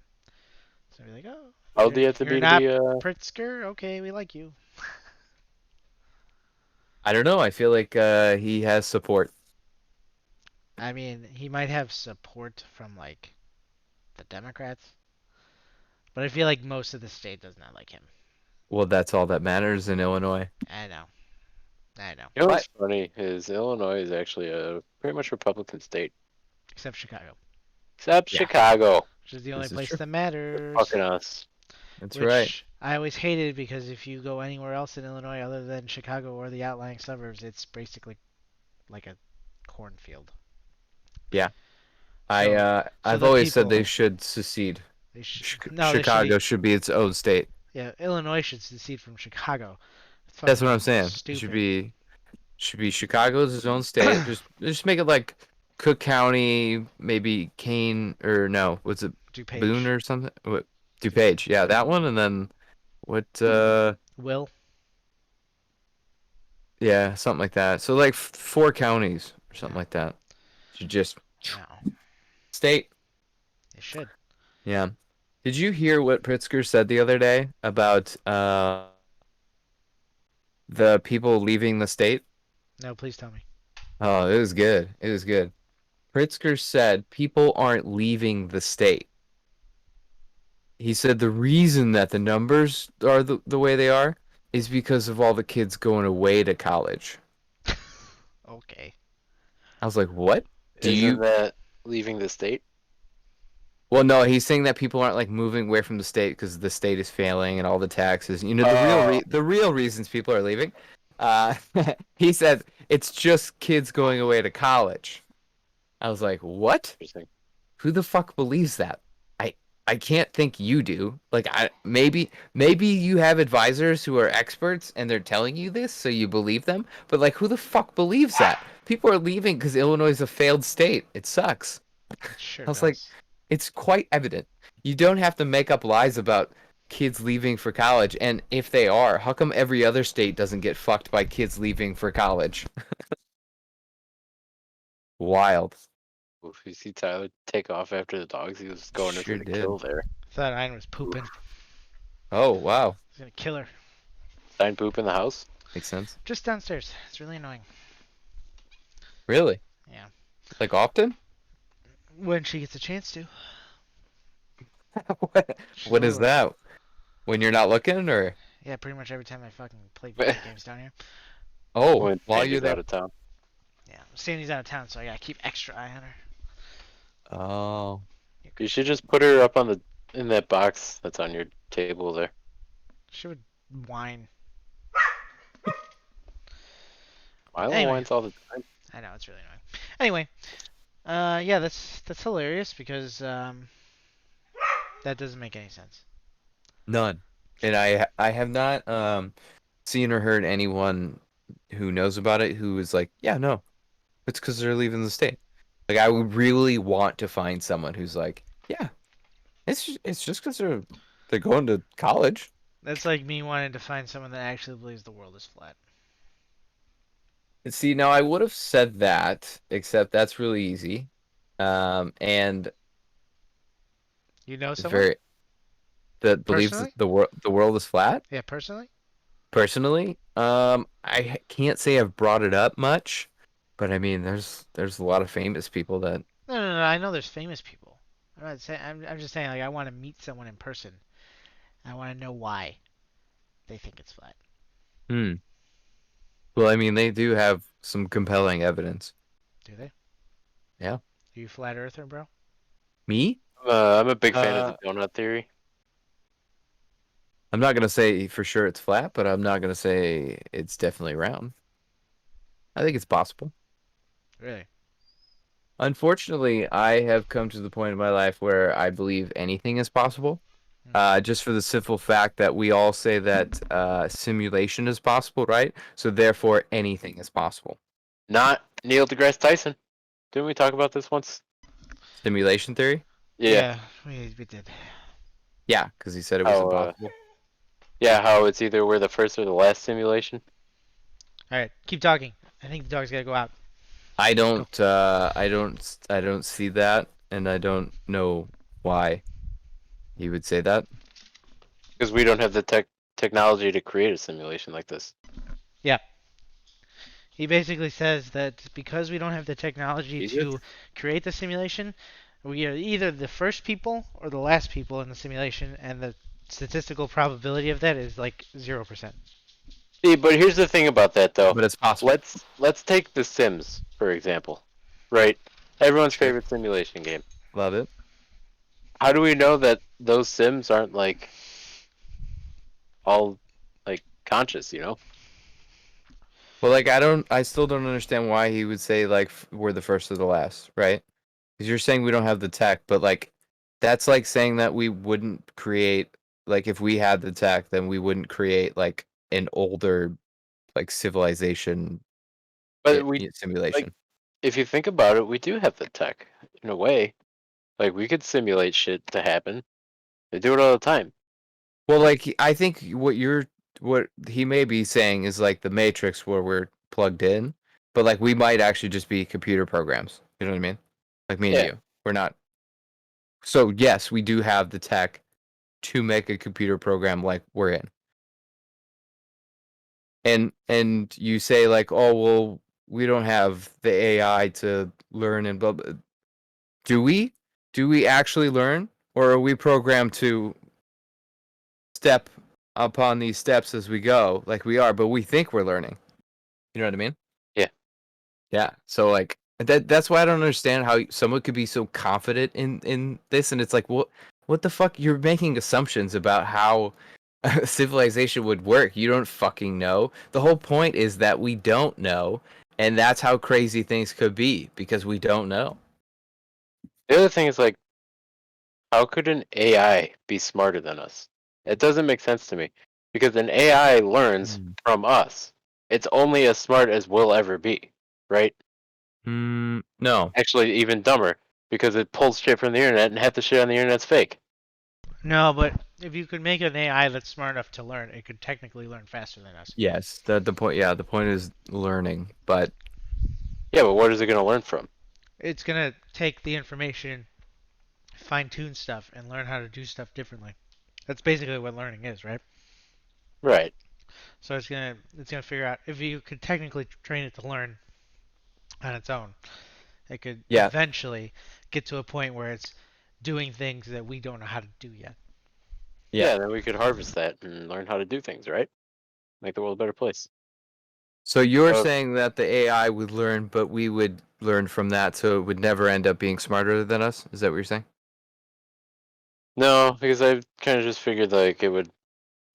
So be like, oh, How old do you have to you're be to not be Pritzker? Okay, we like you. I don't know. I feel like he has support. I mean, he might have support from like the Democrats, but I feel like most of the state does not like him. Well, that's all that matters in Illinois. I know. I know. You know What? what's funny is Illinois is actually a pretty much Republican state, Except Chicago, except Yeah, Chicago. which is the only this is place true. that matters. Fucking us. That's right. Which I always hated because if you go anywhere else in Illinois other than Chicago or the outlying suburbs, it's basically like a cornfield. Yeah. So, so I've the always said they people should secede. they should no, they should be Chicago should be its own state. yeah. Illinois should secede from Chicago. It's That's what fucking I'm saying. It stupid. should be Chicago's its own state. Just make it like Cook County, maybe Kane or no, what's it, Boone DuPage, or something? What, DuPage? DuPage. Yeah, that one. And then what? Will Yeah, something like that. So like 4 counties or something no, like that. Should just no. state. It should. Yeah. Did you hear what Pritzker said the other day about the people leaving the state? No, please tell me. Oh, it was good. It was good. Pritzker said people aren't leaving the state. He said the reason that the numbers are the way they are is because of all the kids going away to college. Okay. I was like, what? Do Isn't you? that leaving the state? Well, no, he's saying that people aren't like moving away from the state because the state is failing and all the taxes. You know, Oh, the real reasons people are leaving. Uh, he said it's just kids going away to college. I was like, what? interesting. Who the fuck believes that? I I can't think you do. Like maybe you have advisors who are experts and they're telling you this so you believe them, but like who the fuck believes that? People are leaving because Illinois is a failed state. It sucks. It sure I was like, does. it's quite evident. You don't have to make up lies about kids leaving for college, and if they are, how come every other state doesn't get fucked by kids leaving for college? Wild. If you see Tyler take off after the dogs, he was going in for Sure the did. kill there. Thought Ian was pooping. Oh, wow. He's gonna kill her. Sign poop in the house. Makes sense. Just downstairs. It's really annoying. Really? Yeah. Like often? When she gets a chance to. She's a What is little. that? When you're not looking, or Yeah, pretty much every time I fucking play video games down here. oh, When while you're Sandy's there? out of town. Yeah, Sandy's out of town, so I gotta keep extra eye on her. Oh, You should just put her up on the in that box that's on your table there. She would whine. Milo Anyway, whines all the time. I know it's really annoying. Anyway, yeah, that's hilarious because that doesn't make any sense. none. And I have not seen or heard anyone who knows about it who is like, yeah, no, it's because they're leaving the state. Like I would really want to find someone who's like, yeah, it's just because they're going to college. That's like me wanting to find someone that actually believes the world is flat. See, now I would have said that, except that's really easy. And You know it's someone? very that believes that Personally? the world is flat. Yeah, personally? Personally, I can't say I've brought it up much, but I mean, there's a lot of famous people that No. I know there's famous people. I'm not saying. I'm just saying like I want to meet someone in person. I want to know why they think it's flat. Hmm. Well, I mean, they do have some compelling evidence. Do they? Yeah. Are you flat earther, bro? Me? I'm a big fan of the Uh, donut theory. I'm not gonna say for sure it's flat, but I'm not gonna say it's definitely round. I think it's possible. Really? Unfortunately, I have come to the point in my life where I believe anything is possible. Hmm. Just for the simple fact that we all say that simulation is possible, right? So therefore, anything is possible. Not Neil deGrasse Tyson. Didn't we talk about this once? Simulation theory? Yeah. Yeah, we did. Yeah, because he said it was How impossible. yeah, how it's either we're the first or the last simulation. All right, keep talking. I think the dog's gotta go out. I Go. don't, I don't see that, and I don't know why he would say that. Because we don't have the technology to create a simulation like this. Yeah. He basically says that because we don't have the technology Jesus. to create the simulation, we are either the first people or the last people in the simulation, and the statistical probability of that is like 0%. See, but here's the thing about that though. But it's possible. Let's take The Sims, for example. Right? Everyone's Sure. favorite simulation game. Love it. How do we know that those Sims aren't like all like conscious, you know? Well, like, I still don't understand why he would say, like, we're the first or the last, right? Because you're saying we don't have the tech, but, like, that's like saying that we wouldn't create, like, if we had the tech, then we wouldn't create, like, an older, like, civilization But we like simulation. if you think about it, we do have the tech in a way. Like we could simulate shit to happen. They do it all the time. Well, like, I think what he may be saying is, like, the Matrix where we're plugged in, but, like, we might actually just be computer programs. You know what I mean? Like me and Yeah. you. We're not. So, yes, we do have the tech to make a computer program like we're in. And you say like, "Oh, well, we don't have the AI to learn and blah, blah." Do we? Do we actually learn or are we programmed to step upon these steps as we go like we are, but we think we're learning? You know what I mean? Yeah. Yeah. So like that's why I don't understand how someone could be so confident in this and it's like, what the fuck? You're making assumptions about how civilization would work. You don't fucking know. The whole point is that we don't know, and that's how crazy things could be because we don't know. The other thing is like, how could an AI be smarter than us? It doesn't make sense to me because an AI learns from us. It's only as smart as we'll ever be, right? No. Actually, even dumber because it pulls shit from the internet and half the shit on the internet's fake. No, but if you could make an AI that's smart enough to learn, it could technically learn faster than us. Yes. The point. Yeah. The point is learning, but Yeah, but what is it going to learn from? It's gonna take the information, fine tune stuff, and learn how to do stuff differently. That's basically what learning is, right? Right. So it's gonna figure out if you could technically train it to learn on its own. It could yeah. eventually get to a point where it's doing things that we don't know how to do yet. Yeah. Yeah, then we could harvest that and learn how to do things, right? Make the world a better place. So you're So saying that the AI would learn, but we would learn from that, so it would never end up being smarter than us? Is that what you're saying? no, because I kind of just figured like it would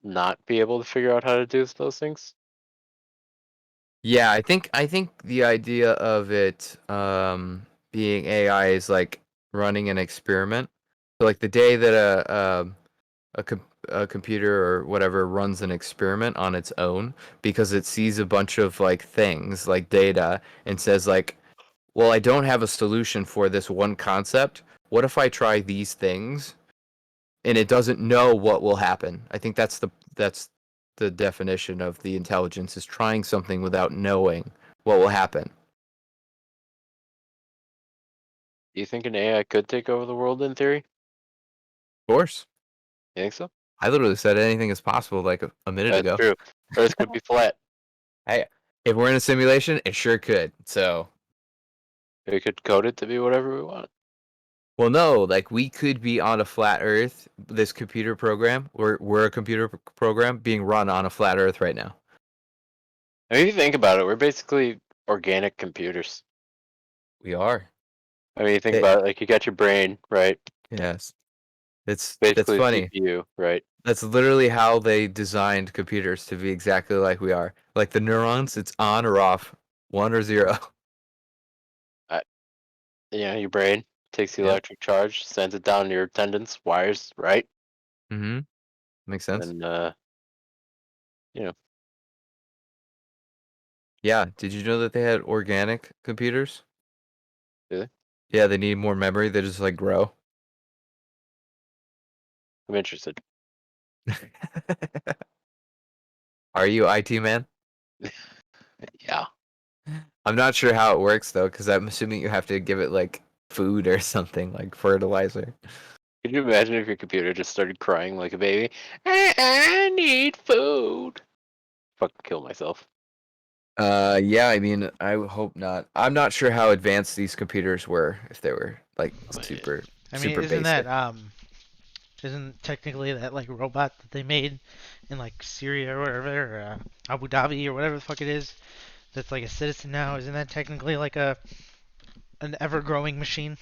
not be able to figure out how to do those things. Yeah, I think the idea of it being AI is like running an experiment. So like the day that a computer or whatever runs an experiment on its own because it sees a bunch of like things like data and says like, well, I don't have a solution for this one concept. What if I try these things? And it doesn't know what will happen. I think that's the definition of the intelligence is trying something without knowing what will happen. Do you think an AI could take over the world in theory? Of course. You think so? I literally said anything is possible like a minute That's ago. true. Earth could be flat. I If we're in a simulation, it sure could. So We could code it to be whatever we want. Well, no, like we could be on a flat Earth. This computer program, we're a computer program being run on a flat Earth right now. I mean, if you think about it, we're basically organic computers. We are. I mean, you think They, about it, like you got your brain, right? yes, that's Basically a funny. CPU, right? That's literally how they designed computers to be exactly like we are. Like the neurons, it's on or off, 1 or 0. Your brain takes the Yep. electric charge, sends it down your tendons, wires, right? Mm-hmm. Makes sense. And you know, Yeah. Did you know that they had organic computers? really, Yeah, they need more memory. They just like grow. I'm interested. Are you IT man? Yeah. I'm not sure how it works though, because I'm assuming you have to give it like food or something, like fertilizer. Could you imagine if your computer just started crying like a baby? I need food. Fucking kill myself. Yeah, I mean, I would hope not. I'm not sure how advanced these computers were, if they were like super, I mean, super basic. isn't technically that like robot that they made in like Syria or whatever, or Abu Dhabi or whatever the fuck it is, that's like a citizen now? Isn't that technically like an ever-growing machine?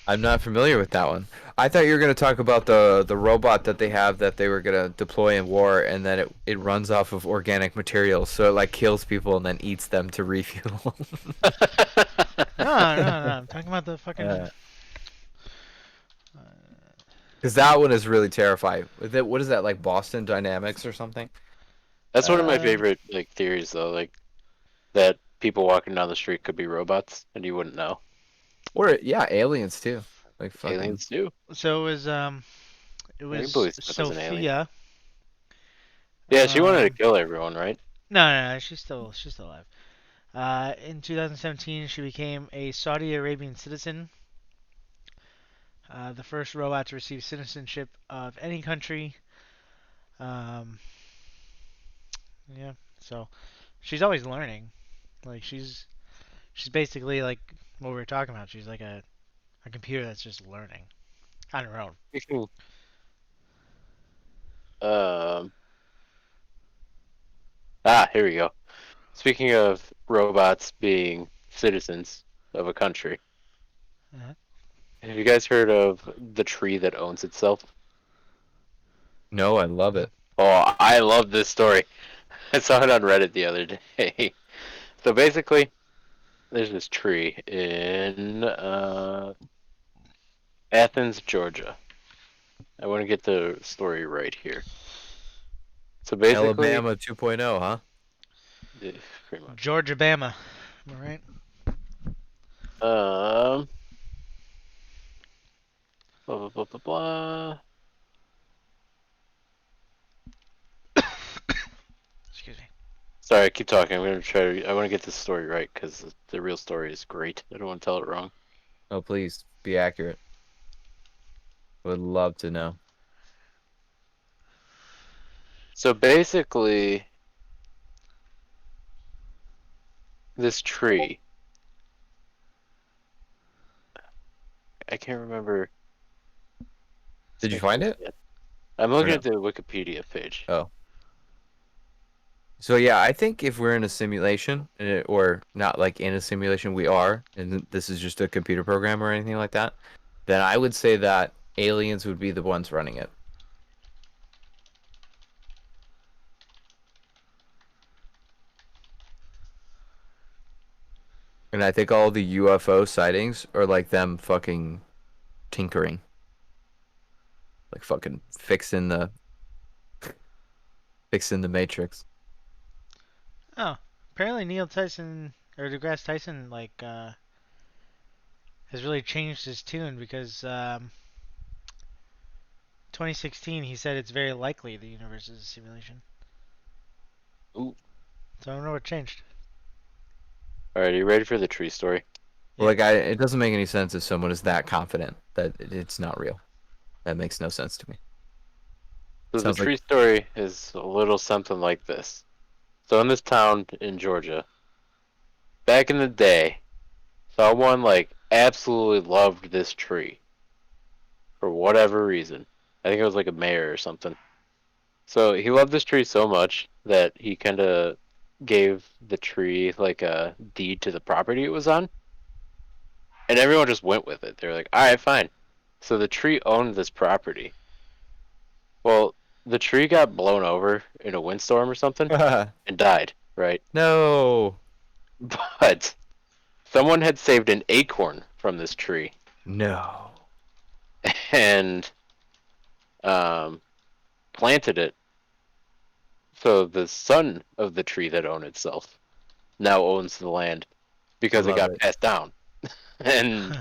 I'm not familiar with that one. I thought you were gonna talk about the robot that they have that they were gonna deploy in war, and then it runs off of organic materials, so it like kills people and then eats them to refuel. No, no, no. I'm talking about the fucking. Uh, Because that one is really terrifying. What is that, like Boston Dynamics or something? That's one of my um, favorite like theories though, like that people walking down the street could be robots and you wouldn't know. Or yeah, aliens too. Like fucking. Aliens do. so it I can was believe Smith is an alien. Sophia. Yeah, she wanted to Um, kill everyone, right? no, she's still alive. In 2017, she became a Saudi Arabian citizen, the first robot to receive citizenship of any country. Um, yeah, so she's always learning. Like she's basically like what we were talking about. She's like a computer that's just learning on her own. Speaking, um, here we go. Speaking of robots being citizens of a country, Uh-huh. have you guys heard of the tree that owns itself? No, I love it. Oh, I love this story. I saw it on Reddit the other day. So basically, there's this tree in Athens, Georgia. I want to get the story right here. So basically, Alabama 2.0, huh? pretty much. Georgia Bama. Am I right? Um, blah blah blah blah blah. Excuse me. Sorry, I keep talking. I'm gonna try to. I want to get this story right because the real story is great. I don't want to tell it wrong. Oh, please be accurate. Would love to know. So basically, this tree. I can't remember. Did you find it I'm or looking no? at the Wikipedia page. Oh, so yeah, I think if we're in a simulation, or not like in a simulation, we are, and this is just a computer program or anything like that, then I would say that aliens would be the ones running it. And I think all the UFO sightings are like them fucking tinkering, like fucking fixing the matrix. Oh, apparently Neil Tyson or deGrasse Tyson has really changed his tune because 2016 he said it's very likely the universe is a simulation. Ooh. So I don't know what changed. All right, are you ready for the tree story? Well, Yeah. like it doesn't make any sense if someone is that confident that it's not real. That makes no sense to me. So the Sounds like tree story is a little something like this. So in this town in Georgia, back in the day, Someone like absolutely loved this tree for whatever reason. I think it was like a mayor or something. So he loved this tree so much that he kind of gave the tree like a deed to the property it was on, and everyone just went with it. They're like, "All right, fine." So the tree owned this property. Well, the tree got blown over in a windstorm or something and died, right? No. But someone had saved an acorn from this tree No. and um, planted it. So the son of the tree that owned itself now owns the land I because it love got it. passed down. And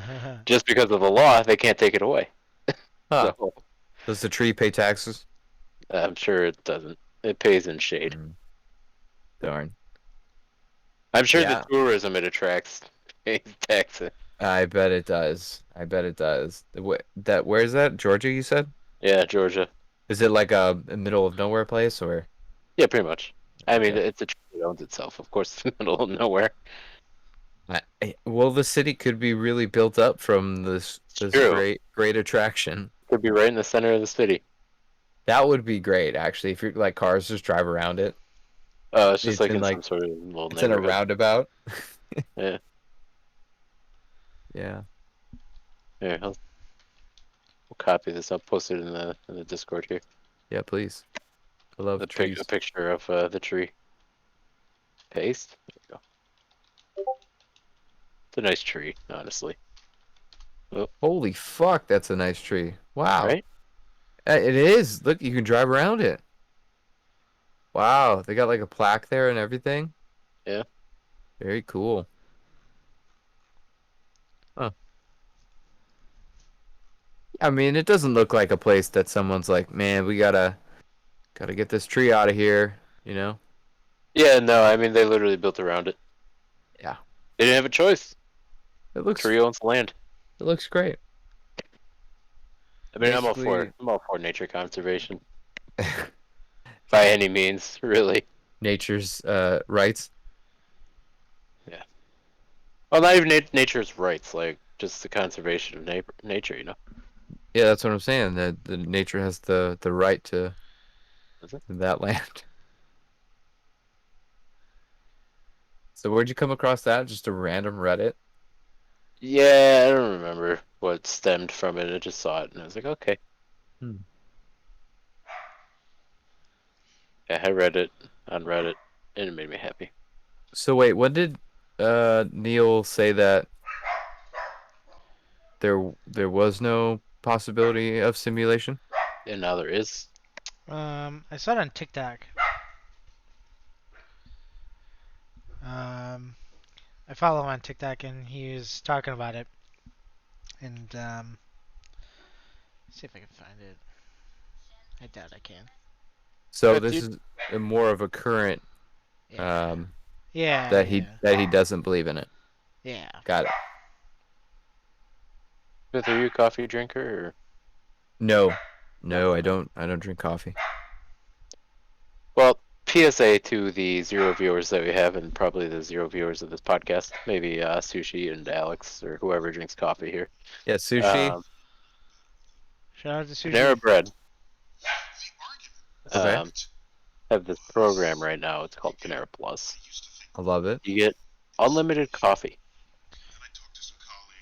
just because of the law, they can't take it away. Huh. So Does the tree pay taxes? I'm sure it doesn't. It pays in shade. Mm, darn. I'm sure the Yeah. tourism it attracts pays taxes. I bet it does. I bet it does. Where is that? Georgia, you said? Yeah, Georgia. Is it like a middle of nowhere place or? Yeah, pretty much. I mean, Okay. it's a tree that owns itself. Of course, it's in the middle of nowhere. Well, the city could be really built up from It's this true. great attraction. Could be right in the center of the city. That would be great, actually. If you're like cars just drive around it. It's just It's like in in like some sort of little it's in a neighborhood. roundabout. Yeah. Yeah. Here, we'll copy this. I'll post it in the Discord here. Yeah, please. I love A trees. picture of the tree. Paste. There we go. It's a nice tree, honestly. Oh, Holy fuck, that's a nice tree. Wow. right? It is. Look, you can drive around it. Wow, they got like a plaque there and everything. Yeah. Very cool. Huh. I mean, it doesn't look like a place that someone's like, man, we gotta get this tree out of here, you know? Yeah, no, I mean they literally built around it. Yeah. They didn't have a choice. It looks Tree owns land. it looks great. I mean, Basically, I'm all for nature conservation by any means, really. nature's rights. Yeah. Well, not even nature's rights, like just the conservation of nature. You know. Yeah, that's what I'm saying. That the nature has the right to Is it? that land. So where'd you come across that? Just a random Reddit? Yeah, I don't remember what stemmed from it. I just saw it and I was like, okay. Hmm. Yeah, I read it on Reddit and it made me happy. So wait, when did Neil say that there was no possibility of simulation? And now there is. I saw it on TikTok. Um, I follow him on TikTok, and he was talking about it. And see if I can find it. I doubt I can. So But this is more of a current Yeah. um Yeah. Yeah. that he doesn't believe in it. Yeah. Got it. Smith, are you a coffee drinker? Or... No. No. No, I don't drink coffee. Well, PSA to the 0 viewers that we have, and probably the 0 viewers of this podcast. Maybe Sushi and Alex or whoever drinks coffee here. Yeah, sushi. Um, Shout out to Panera Sushi. Bread Okay. um, have this program right now. It's called Panera Plus. I love it. You get unlimited coffee.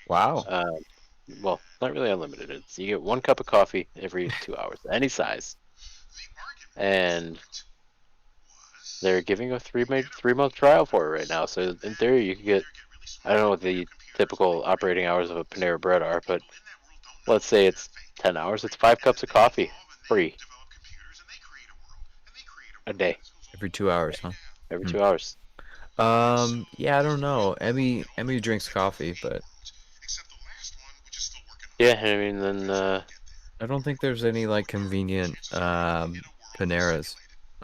Wow. Well, not really unlimited. It's you get 1 cup of coffee every 2 hours, any size, and they're giving a 3-month trial for it right now. So in theory, you could get, I don't know what the typical operating hours of a Panera Bread are, but let's say it's 10 hours. It's 5 cups of coffee free a day, Every 2 hours, huh? every Hmm. 2 hours. Yeah, I don't know. Emmy drinks coffee, but Yeah, I mean, then I don't think there's any like convenient Paneras.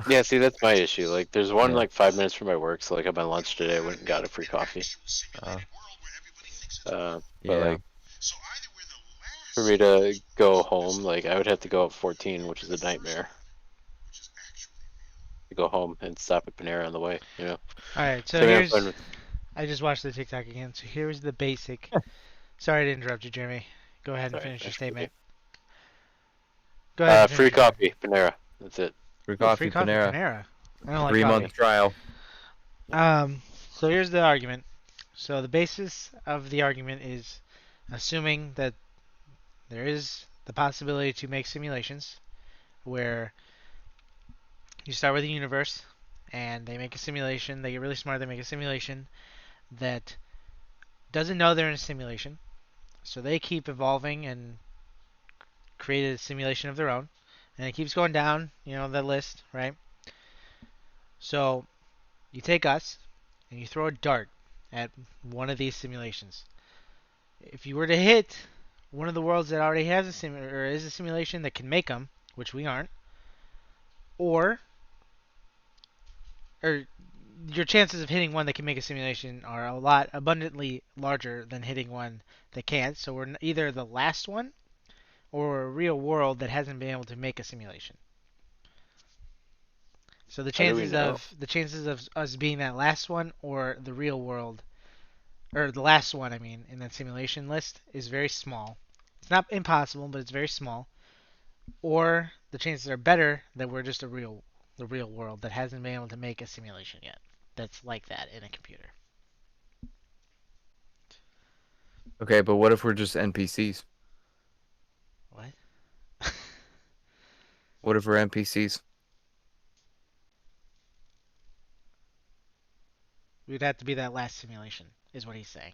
yeah. See, that's my issue. Like, there's one Yeah. like 5 minutes from my work, so like on my lunch today, I went and got a free coffee. Uh, But yeah. like for me to go home, like I would have to go up 14, which is a nightmare. To go home and stop at Panera on the way, you know. All right. So So I mean, I'm here's fine with I just watched the TikTok again. So here's the basic. Sorry to interrupt you, Jeremy. Go ahead and Sorry, finish your thanks for statement. Go ahead and finish free your statement. coffee, Panera. That's it. Free Ooh, free coffee, coffee, Panera. Panera. I don't like 3-month coffee. trial. Um, so here's the argument. So the basis of the argument is assuming that there is the possibility to make simulations where you start with a universe and they make a simulation, they get really smart, they make a simulation that doesn't know they're in a simulation. So they keep evolving and create a simulation of their own. And it keeps going down, the list, right? So you take us and you throw a dart at one of these simulations. If you were to hit one of the worlds that already has or is a simulation that can make them, which we aren't, or or your chances of hitting one that can make a simulation are a lot abundantly larger than hitting one that can't. So we're either the last one or a real world that hasn't been able to make a simulation. So How do we know? the chances of us being that last one or the real world or the last one, I mean, in that simulation list is very small. It's not impossible, but it's very small. Or the chances are better that we're just the real world that hasn't been able to make a simulation yet. That's like that in a computer. Okay, but what if we're just NPCs? What? What if we're NPCs? We'd have to be that last simulation, is what he's saying.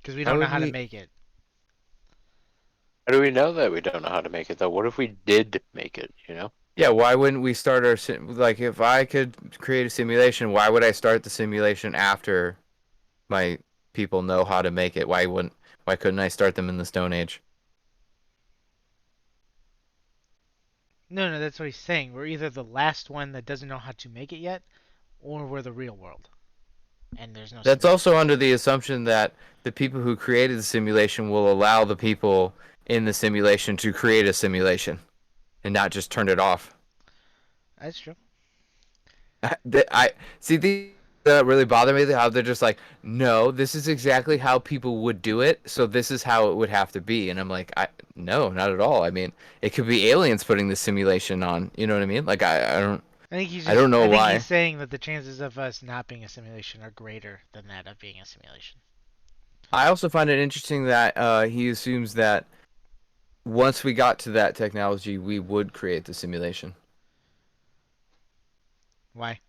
Because we How don't know would how to we? make it. How do we know that we don't know how to make it though? What if we did make it? Yeah, why wouldn't we start our like if I could create a simulation, why would I start the simulation after my people know how to make it? Why couldn't I start them in the Stone Age? No, that's what he's saying. We're either the last one that doesn't know how to make it yet, or we're the real world. And there's no That's also simulations. under the assumption that the people who created the simulation will allow the people in the simulation to create a simulation and not just turn it off. That's true. I see the that really bother me how they're just like, no, this is exactly how people would do it, so this is how it would have to be. And I'm like, no, not at all. I mean, it could be aliens putting the simulation on. You know what I mean? Like I don't know I think he's why. saying that the chances of us not being a simulation are greater than that of being a simulation. I also find it interesting that he assumes that once we got to that technology, we would create the simulation. Why?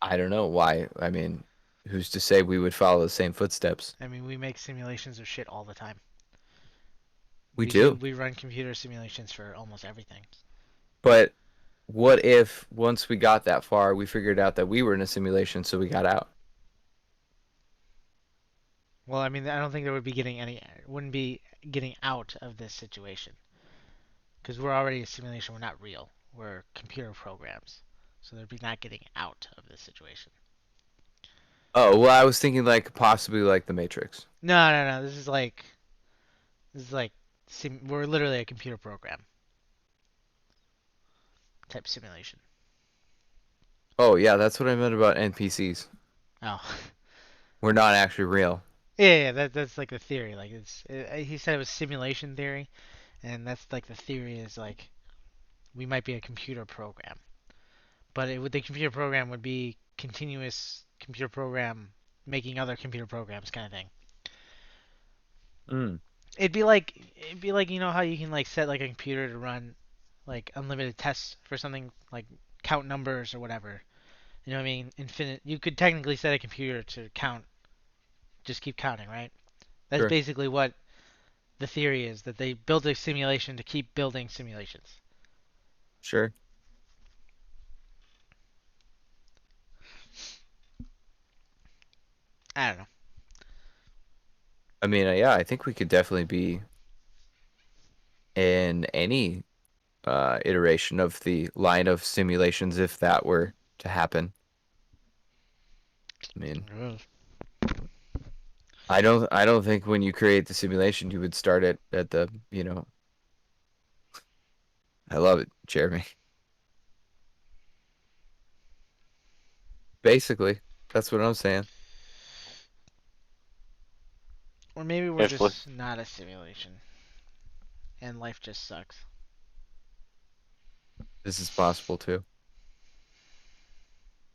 I don't know why. I mean, who's to say we would follow the same footsteps? I mean, we make simulations of shit all the time. We do. We run computer simulations for almost everything. But what if once we got that far, we figured out that we were in a simulation, so we got out? Well, I mean, I don't think there would be wouldn't be getting out of this situation because we're already a simulation. We're not real. We're computer programs, so there'd be not getting out of this situation. Oh, well, I was thinking like possibly like the Matrix. No. This is like we're literally a computer program type simulation. Oh, yeah, that's what I meant about NPCs. Oh, We're not actually real. yeah. That's like the theory. Like he said it was simulation theory, and that's like the theory is like we might be a computer program, but the computer program would be continuous computer program making other computer programs kind of thing. Mm, It'd be like how you can like set like a computer to run like unlimited tests for something like count numbers or whatever. You know what I mean? Infinite. You could technically set a computer to count, just keep counting, right? That's sure, basically what the theory is that they built a simulation to keep building simulations. sure. I don't know. I mean, yeah, I think we could definitely be in any iteration of the line of simulations if that were to happen. I mean, I don't think when you create the simulation you would start it at the. I love it, Jeremy. Basically, that's what I'm saying. Or maybe we're Potentially. just not a simulation, and life just sucks. This is possible too.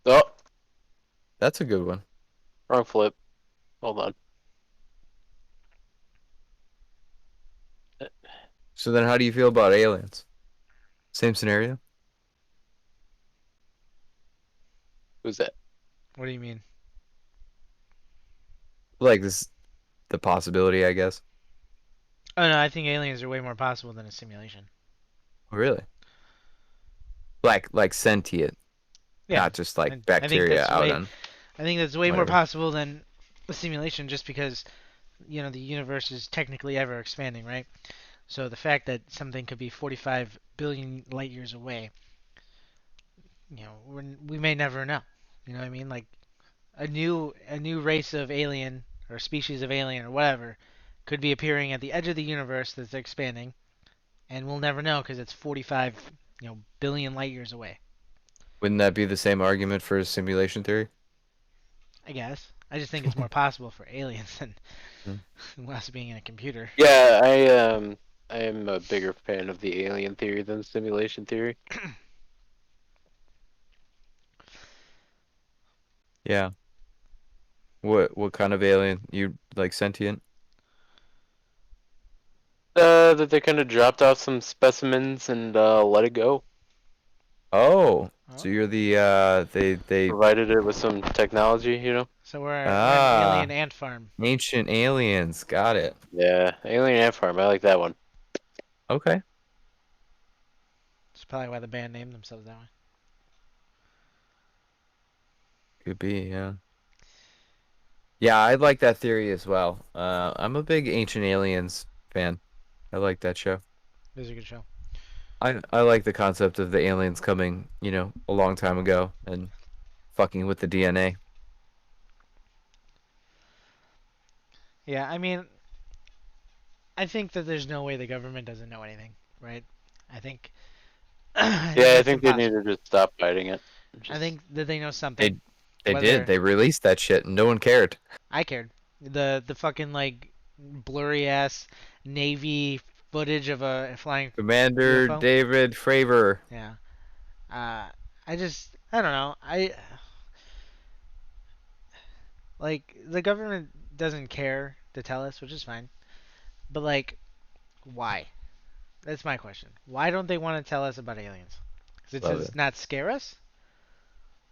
Oh, That's a good one. wrong flip. Hold on. So then, how do you feel about aliens? Same scenario? Who's that? What do you mean? Like this, the possibility, I guess. Oh no, I think aliens are way more possible than a simulation. Oh, really? Like sentient, Yeah, not just like I think bacteria that's out way on I think that's way more whatever. possible than a simulation, just because the universe is technically ever expanding, right? So the fact that something could be 45 billion light years away, we may never know. You know what I mean? Like a new race of alien or species of alien or whatever could be appearing at the edge of the universe that's expanding, and we'll never know because it's 45 billion light years away. Wouldn't that be the same argument for a simulation theory? I guess. I just think it's more possible for aliens than Hmm. us being in a computer. Yeah, I am a bigger fan of the alien theory than the simulation theory. Yeah. What kind of alien? You like sentient? That they kind of dropped off some specimens and let it go. Oh, so you're Oh, the they Provided it with some technology, you know? so we're an alien ah ant farm. ancient aliens. Got it. Yeah, Alien Ant Farm. I like that one. Okay. That's probably why the band named themselves that way. Could be, yeah. Yeah, I like that theory as well. I'm a big Ancient Aliens fan. I like that show. It was a good show. I like the concept of the aliens coming, a long time ago and fucking with the DNA. Yeah, I mean, I think that there's no way the government doesn't know anything, right? I think I think Yeah, I that's think they need impossible. to just stop fighting it. I Just think that they know something. They did. Whether They released that shit and no one cared. I cared. The fucking like blurry ass Navy footage of a flying Commander UFO. David Fravor. Yeah. I don't know. I like the government doesn't care to tell us, which is fine. But like, why? That's my question. Why don't they want to tell us about aliens? Is it Love it. to not scare us?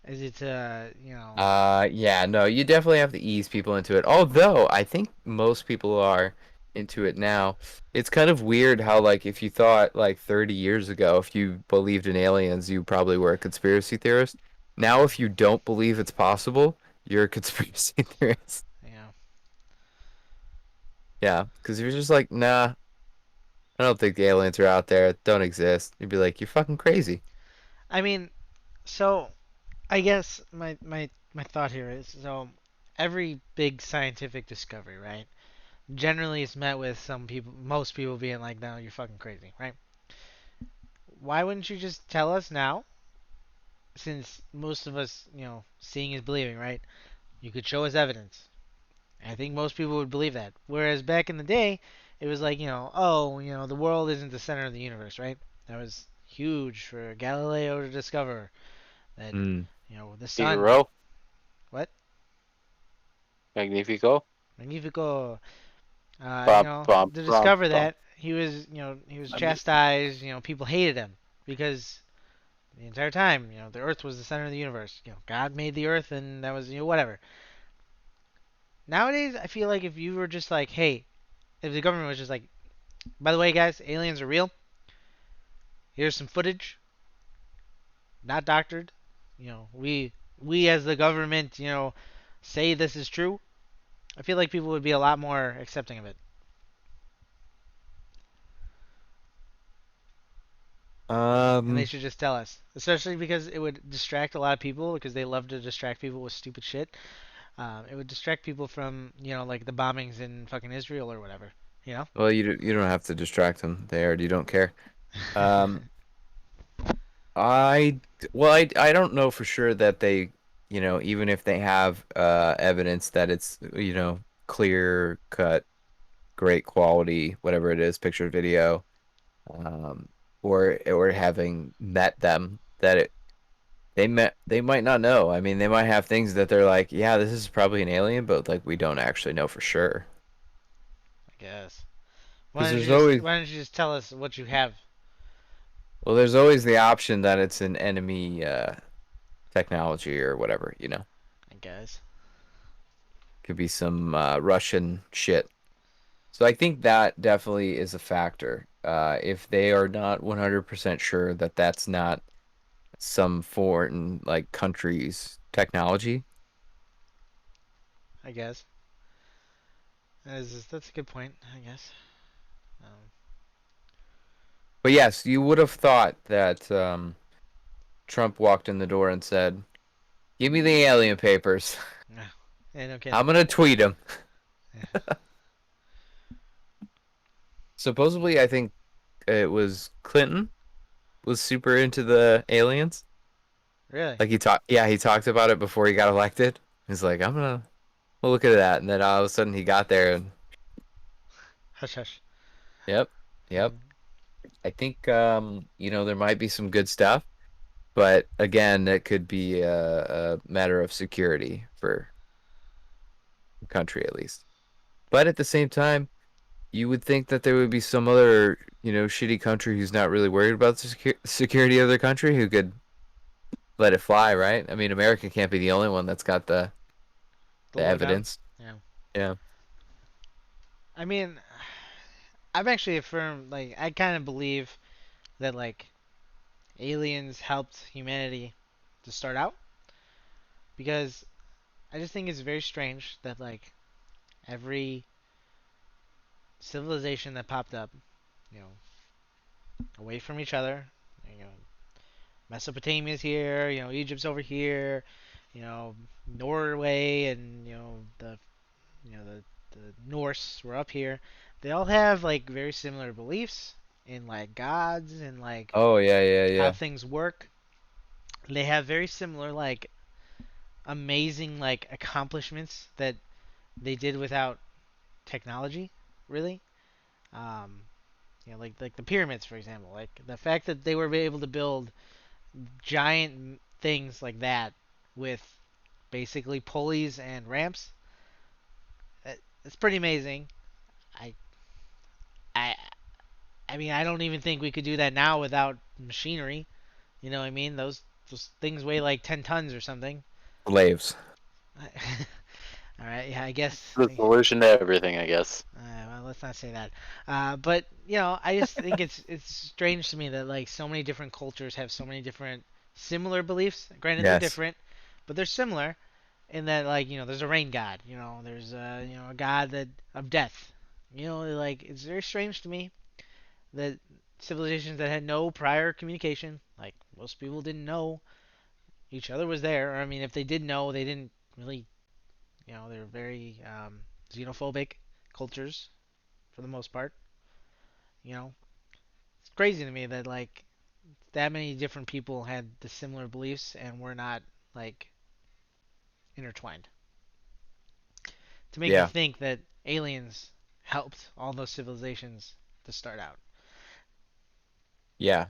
Is it Yeah, no, you definitely have to ease people into it. Although I think most people are into it now. It's kind of weird how like if you thought like 30 years ago if you believed in aliens, you probably were a conspiracy theorist. Now if you don't believe it's possible, you're a conspiracy theorist. you know? Yeah, because if you're just like, nah, I don't think the aliens are out there, don't exist. You'd be like, you're fucking crazy. I mean, so I guess my thought here is so every big scientific discovery, right? Generally, it's met with most people being like, "No, you're fucking crazy," right? Why wouldn't you just tell us now? Since most of us, seeing is believing, right? You could show us evidence. I think most people would believe that. Whereas back in the day, it was like, oh, the world isn't the center of the universe, right? That was huge for Galileo to discover that, Hmm. the sun. Figaro, What? Magnifico, Magnifico. bum bum To bum discover bum. that he was Magnifico. chastised. People hated him because the entire time, the Earth was the center of the universe. God made the Earth, and that was, whatever. Nowadays, I feel like if you were just like, hey, if the government was just like, by the way, guys, aliens are real. Here's some footage, not doctored. We as the government, say this is true. I feel like people would be a lot more accepting of it, and they Um, should just tell us. Especially because it would distract a lot of people because they love to distract people with stupid shit. It would distract people from, like the bombings in fucking Israel or whatever. You know? well, you don't have to distract them. They already don't care. Um, I don't know for sure that they even if they have evidence that it's, clear cut, great quality, whatever it is, picture, video, um, or having met them, that they might not know. I mean, they might have things that they're like, yeah, this is probably an alien, but like we don't actually know for sure. I guess. Because there's always Why don't you just tell us what you have? there's always the option that it's an enemy technology or whatever. I guess. Could be some Russian shit. So I think that definitely is a factor. If they are not 100% sure that that's not some foreign like country's technology. I guess. That's a good point. I guess. Um, But yes, you would have thought that Trump walked in the door and said, "Give me the alien papers. no. Yeah, no kidding. I'm gonna tweet them." Yeah. Supposedly, I think it was Clinton was super into the aliens. Really? Like he talked about it before he got elected. He's like, "I'm gonna we'll look at that," and then all of a sudden he got there, and Hush, hush. yep, yep. Mm, I think there might be some good stuff, but again, it could be a matter of security for the country at least. But at the same time, you would think that there would be some other, shitty country who's not really worried about the security of their country who could let it fly, right? I mean, America can't be the only one that's got the the lookout. evidence. Yeah. Yeah. I mean, I've actually affirmed, like, I kind of believe that, like, aliens helped humanity to start out because I just think it's very strange that, like, every civilization that popped up, you know, away from each other, you know, Mesopotamia's here, Egypt's over here, Norway and, the Norse were up here. They all have, like, very similar beliefs in, like, gods and, like, Oh yeah, yeah, how yeah. things work. They have very similar, like, amazing, like, accomplishments that they did without technology, really. Um, like the pyramids, for example. Like the fact that they were able to build giant things like that with basically pulleys and ramps. It's pretty amazing. I, I, I mean, I don't even think we could do that now without machinery. You know what I mean? Those things weigh like 10 tons or something. Slaves. All right, yeah, I guess. The solution to everything, I guess. Well, let's not say that. But I just think it's strange to me that like so many different cultures have so many different similar beliefs. Granted, they're Yes. different, but they're similar in that like there's a rain god. There's a god that of death. Like it's very strange to me that civilizations that had no prior communication, like most people didn't know each other was there. Or I mean, if they did know, they didn't really. They're very xenophobic cultures for the most part. You know, it's crazy to me that like that many different people had the similar beliefs and were not like intertwined. To make me Yeah. think that aliens helped all those civilizations to start out. Yeah.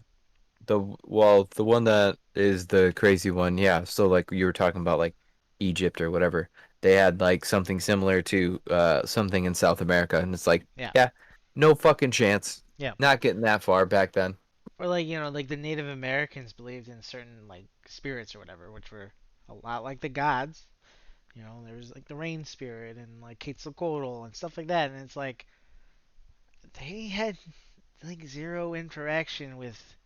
The one that is the crazy one, yeah. So like you were talking about like Egypt or whatever. They had like something similar to something in South America, and it's like, Yeah, yeah, no fucking chance. yeah. Not getting that far back then. Or like like the Native Americans believed in certain like spirits or whatever, which were a lot like the gods. There was like the rain spirit and like Quetzalcoatl and stuff like that, and it's like they had like zero interaction with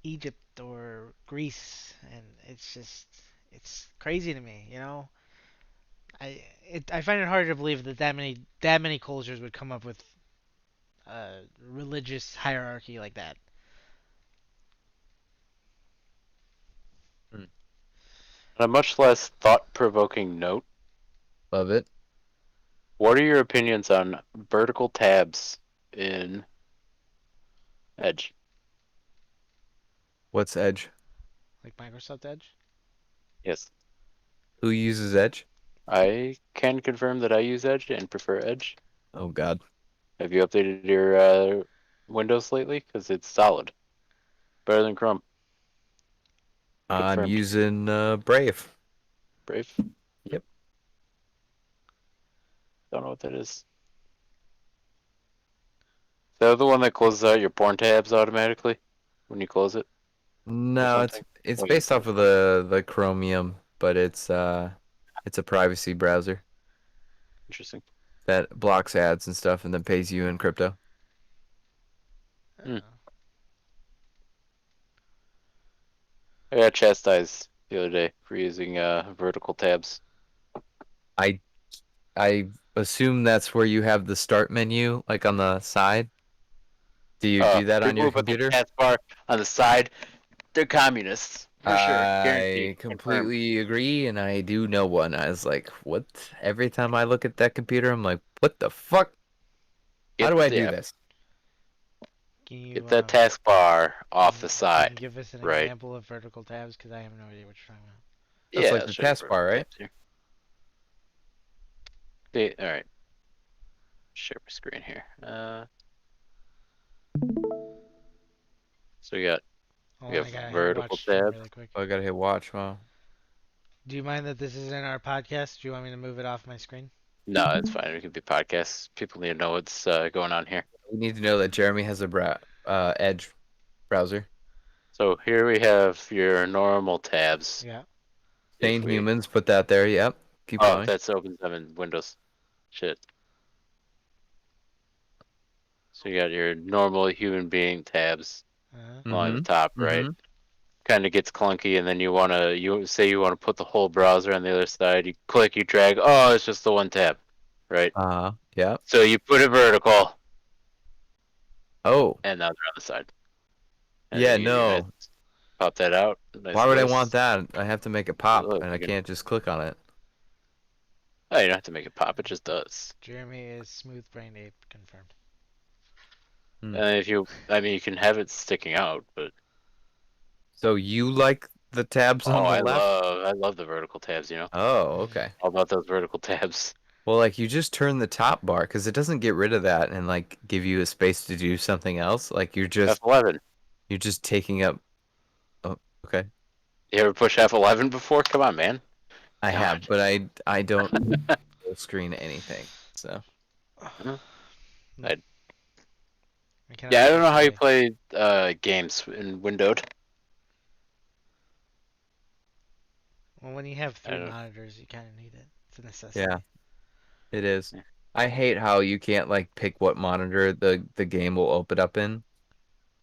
Egypt or Greece, and it's crazy to me. I find it hard to believe that that many cultures would come up with a religious hierarchy like that. Hmm. On a much less thought-provoking note, Love it. what are your opinions on vertical tabs in Edge? What's Edge? Like Microsoft Edge. Yes. Who uses Edge? I can confirm that I use Edge and prefer Edge. Oh God. Have you updated your Windows lately? Because it's solid. Better than Chrome. I'm Confirmed. using Brave. Brave? Yep. Don't know what that is. Is that the one that closes out your porn tabs automatically when you close it or No, something? it's Oh, you based put off it of on. the Chromium, but it's a privacy browser Interesting. that blocks ads and stuff and then pays you in crypto. Hmm. Oh. I got chastised the other day for using vertical tabs. I I assume that's where you have the start menu, like on the side. Do you do that on People your who put the computer? taskbar on the side, they're communists for sure. Guaranteed. I Confirmed. completely agree, and I do know one. I was like, what? Every time I look at that computer, I'm like, what the fuck? How Get do I do yeah, this? Can get you that taskbar off the can you side, give us an right? example of vertical tabs? Because I have no idea what you're talking about. That's Yeah, like I'll the show you taskbar, vertical right? tabs here. See, all right, share my screen here. So we Hold on, have I gotta hit vertical watch stream tabs. really quick. Oh, I gotta hit watch. Wow. Do you mind that this is in our podcast? Do you want me to move it off my screen? No, it's fine. It could be podcasts. People need to know what's going on here. We need to know that Jeremy has a Edge browser. So here we have your normal tabs. Yeah. If Sane we, humans, put that there. Yep. Keep oh, going. that's opens them in Windows. Shit. So you got your normal human being tabs Uh-huh. along the Mm-hmm. top, right? Mm-hmm. Kind of gets clunky, and then you say you want to put the whole browser on the other side. You click, you drag. Oh, it's just the one tab, right? Yep. So you put it vertical, Oh. and now they're on the side, and then Yeah, you get your nice no. pop that out, nice Why and would I want close. that? I have to make it pop, Look, and I you can. can't just click on it. Oh, you don't have to make it pop; it just does. Jeremy is smooth brain ape confirmed. Hmm. And if you, I mean, you can have it sticking out, but So you like the tabs oh, on the left? I love the vertical tabs. Oh, Mm. okay. All about those vertical tabs. Well, like you just turn the top bar because it doesn't get rid of that and like give you a space to do something else. Like F11. you're just taking up. Oh, okay. You ever push F11 before? Come on, man. I God. have, but I don't full screen anything. So Mhm. Hmm. I, I cannot yeah, I don't know how you say. play games in windowed. Well, when you have I three don't. monitors, you kind of need it. It's a yeah, necessity. it is. Yeah. I hate how you can't like pick what monitor the game will open up in.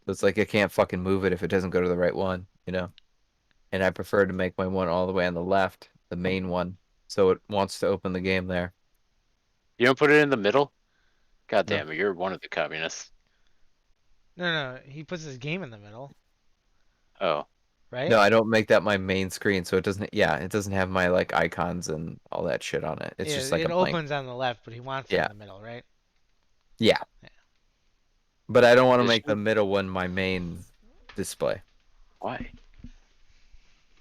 It's like I can't fucking move it if it doesn't go to the right one, you know? And I prefer to make my one all the way on the left, the main one, so it wants to open the game there. You don't put it in the middle? God No. damn it, you're one of the communists. No, no, he puts his game in the middle, Oh. right? No, I don't make that my main screen, so it doesn't, yeah, it doesn't have my like icons and all that shit on it. It's Yeah, just like a it blank. opens on the left, but he wants it in Yeah. the middle, right? Yeah. Yeah. But I don't want to It make the should. middle one my main display Why?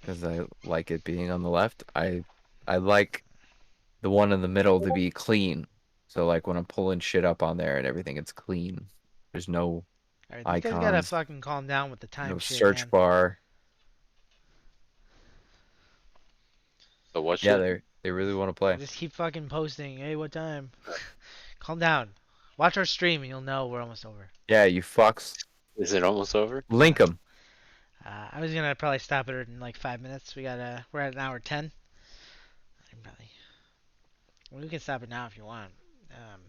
because I like it being on the left. I like the one in the middle to be clean. So like when I'm pulling shit up on there and everything, it's clean. There's no All right, these guys gotta icons, fucking calm down with the time no shit, search man. bar. So what Yeah, shit? they really want to They play. just keep fucking posting. Hey, what time? Calm down. Watch our stream, and you'll know we're almost over. Yeah, you fucks. Is it almost over? Link them. I was gonna probably stop it in like 5 minutes. We're at an hour 10. I can probably. Well, we can stop it now if you want. Um,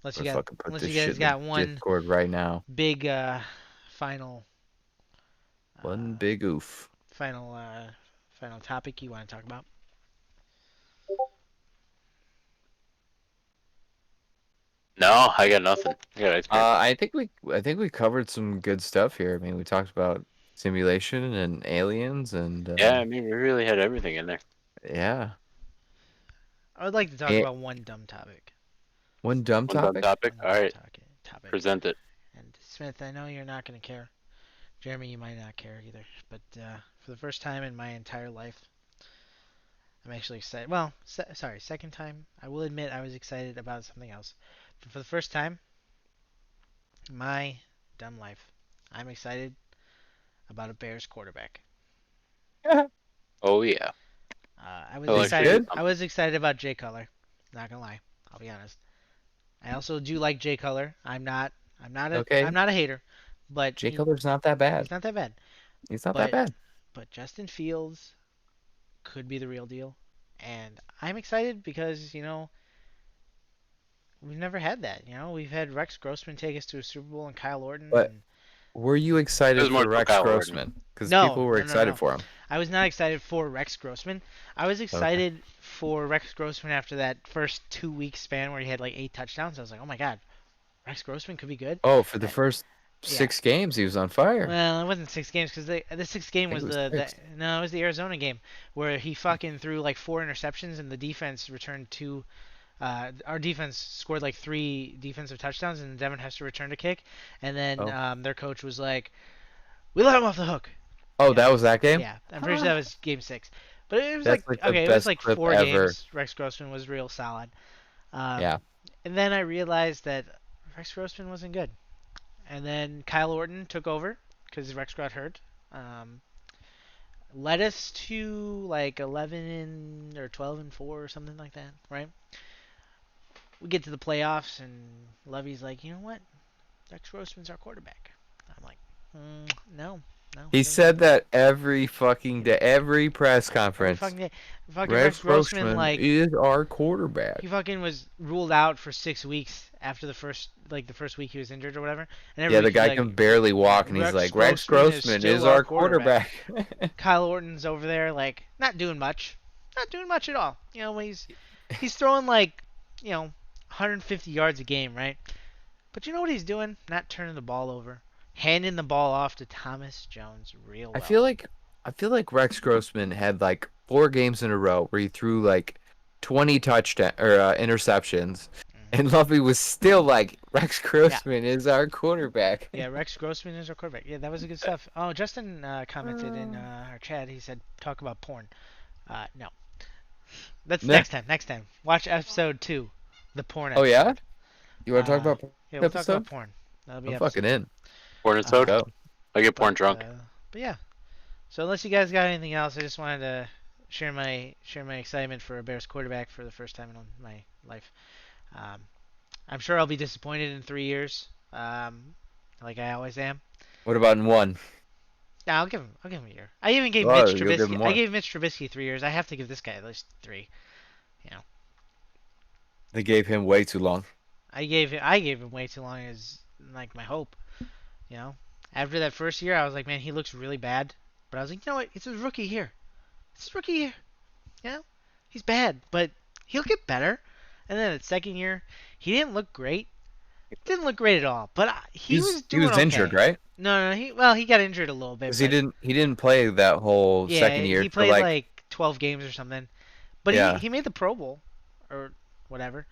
Or fucking put unless this you shit guys in the got one Discord right now. big final One uh, big oof. final final topic you want to talk about. No, I got nothing. I got ice cream. I think we covered some good stuff here. I mean, we talked about simulation and aliens and Yeah, I mean, we really had everything in there. yeah. I would like to talk And about one dumb topic. one dumb One dumb topic. topic? One dumb Alright, topic. present it. And Smith, I know you're not gonna care. Jeremy, you might not care either. But for the first time in my entire life, I'm actually excited. Well, sorry, second time. I will admit I was excited about something else. But for the first time in my dumb life, I'm excited about a Bears quarterback. Oh yeah. I was He'll He's actually do excited. good. I something. was excited about Jay Cutler. Not gonna lie. I'll be honest. I also do like Jay Cutler. I'm not. I'm not a. I'm Okay, not a hater, but Jay Cutler's not that bad. he's not that bad. He's not that But bad. Justin Fields could be the real deal, and I'm excited because we've never had that. We've had Rex Grossman take us to a Super Bowl and Kyle Orton But and were you It excited was more for so Rex Kyle Orton. Grossman? Because no, people were no, no, excited no. for him. I was not excited for Rex Grossman. I was Okay. excited for Rex Grossman after that first 2 week span where he had like 8 touchdowns. I was like, oh my god, Rex Grossman could be good. Oh, for the And, first yeah. 6 games, he was on fire. Well, it wasn't 6 games because the sixth game I think was it was the 6. no, it was the Arizona game where he fucking threw like 4 interceptions and the defense returned two. Our defense scored like 3 defensive touchdowns and Devin Hester returned a kick, and then Oh. their coach was like, "We let him off the hook." Oh, Yeah, that was that game? yeah, I'm pretty sure that was game 6. But it was like That's like the okay, it was best like clip 4 games. ever. Rex Grossman was real solid. Yeah. And then I realized that Rex Grossman wasn't good. And then Kyle Orton took over because Rex got hurt. Um, Led us to like 11 or 12-4 or something like that, right? We get to the playoffs and Levy's like, you know what? Rex Grossman's our quarterback. I'm like, no, no, He he doesn't. said that every fucking day, every press Every conference. fucking day, fucking Rex Rex Grossman Grossman like is our quarterback. he fucking was ruled out for 6 weeks after the first week he was injured or whatever, and Yeah, everybody the keeps guy like, can barely walk, and he's Rex like, Rex Grossman is Grossman is still our our quarterback. quarterback. Kyle Orton's over there like not doing much at all. When he's throwing like 150 yards a game, right? But you know what he's doing? Not turning the ball over, handing the ball off to Thomas Jones real I well. feel like I feel like Rex Grossman had like 4 games in a row where he threw like 20 touchdown or interceptions, Hmm. and Lovey was still like, Rex Yeah, Grossman is our quarterback. yeah. Rex Grossman is our quarterback. Yeah, that was a good stuff. Oh, Justin commented in our chat. He said talk about porn. No, that's Nah. next time. Next time, watch episode 2, the porn Oh yeah? episode. You want to talk about Yeah, we'll talk about episode? porn. That'll be I'm fucking episode 2. in. Porn Let's episode. Uh, go. I get but porn drunk. uh, but yeah. So unless you guys got anything else, I just wanted to share my excitement for a Bears quarterback for the first time in my life. Um, I'm sure I'll be disappointed in 3 years, like I always am. What about in one? Yeah, I'll give him a year. I even gave Oh, Mitch you'll give Trubisky. him I more. gave Mitch Trubisky 3 years. I have to give this guy at least 3. You know, They gave him way too long. I gave him way too long as like my hope. You know, after that first year, I was like, man, he looks really bad. But I was like, you know what? It's his rookie year. It's his rookie year. You know, he's bad, but he'll get better. And then the second year, he didn't look great. Didn't look great at all, but he was He doing was injured, okay. right? No, no, he got injured a little bit, Because but he didn't play that whole yeah, second year he for played like, like 12 games or something. But he yeah, he made the Pro Bowl or whatever.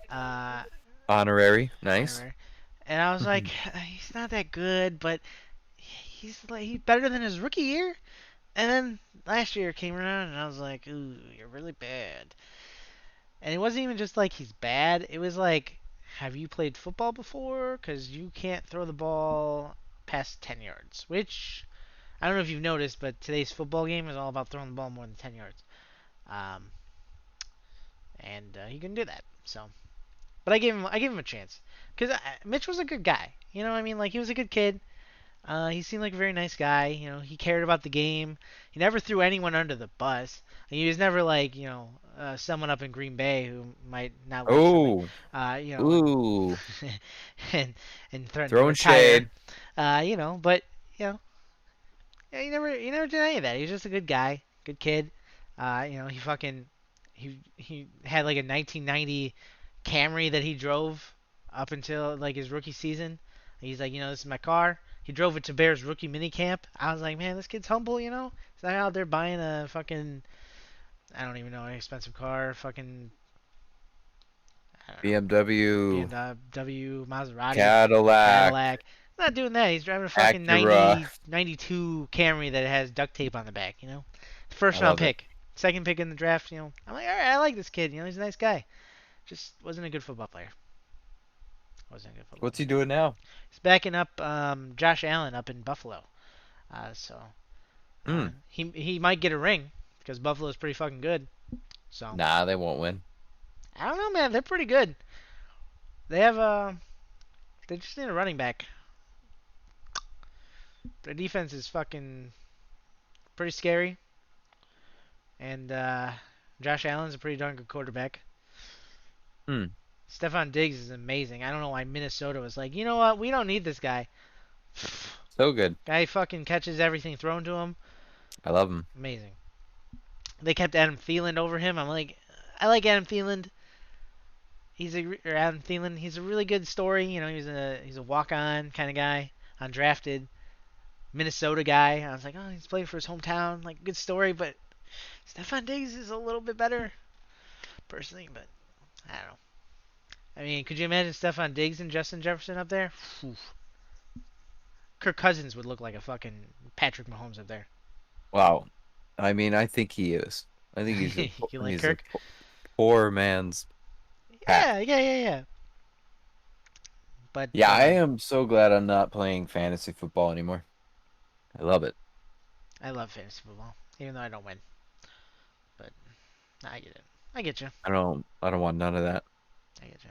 Uh, honorary. I Nice. remember. And I was like, he's not that good, but he's better than his rookie year. And then last year came around, and I was like, ooh, you're really bad. And it wasn't even just like he's bad. It was like, have you played football before? Because you can't throw the ball past 10 yards. Which, I don't know if you've noticed, but today's football game is all about throwing the ball more than 10 yards. Um, and he couldn't do that. So, but I gave him a chance. Because Mitch was a good guy. You know what I mean? Like, he was a good kid. He seemed like a very nice guy. He cared about the game. He never threw anyone under the bus. He was never like, someone up in Green Bay who might not like somebody, Oh, and ooh, and threaten to throwing retire. shade. But yeah, he never did any of that. He was just a good guy, good kid. He had like a 1990 Camry that he drove up until like his rookie season. He's like, this is my car. He drove it to Bears rookie minicamp. I was like, man, this kid's humble. He's not out there buying a fucking, I don't even know, an expensive car, fucking, I don't know, BMW, BMW, Maserati, Cadillac, Cadillac. He's not doing that. He's driving a fucking Acura. 92 Camry that has duct tape on the back. I First round love it. pick. second pick in the draft. I'm like, all right, I like this kid. He's a nice guy. Just wasn't a good football player. Wasn't a good football What's he player. doing now? He's backing up Josh Allen up in Buffalo. So Hmm. he might get a ring because Buffalo's pretty fucking good. So Nah, they won't win. I don't know, man. They're pretty good. They have they just need a running back. Their defense is fucking pretty scary, and Josh Allen's a pretty darn good quarterback. Hmm. Stephon Diggs is amazing. I don't know why Minnesota was like, you know what? We don't need this guy. So good. Guy fucking catches everything thrown to him. I love him. Amazing. They kept Adam Thielen over him. I'm like, I like Adam Thielen. Adam Thielen. He's a really good story. He's a walk-on kind of guy, undrafted Minnesota guy. I was like, oh, he's playing for his hometown. Like, good story, but Stephon Diggs is a little bit better, personally. But I don't know. I mean, could you imagine Stephon Diggs and Justin Jefferson up there? Oof. Kirk Cousins would look like a fucking Patrick Mahomes up there. Wow. I mean, I think he is. I think he's a You like he's a Kirk? poor man's Pat. Yeah. But Yeah, I am so glad I'm not playing fantasy football anymore. I love it. I love fantasy football, even though I don't win. But I get it. I get you. I don't want none of that. I get you.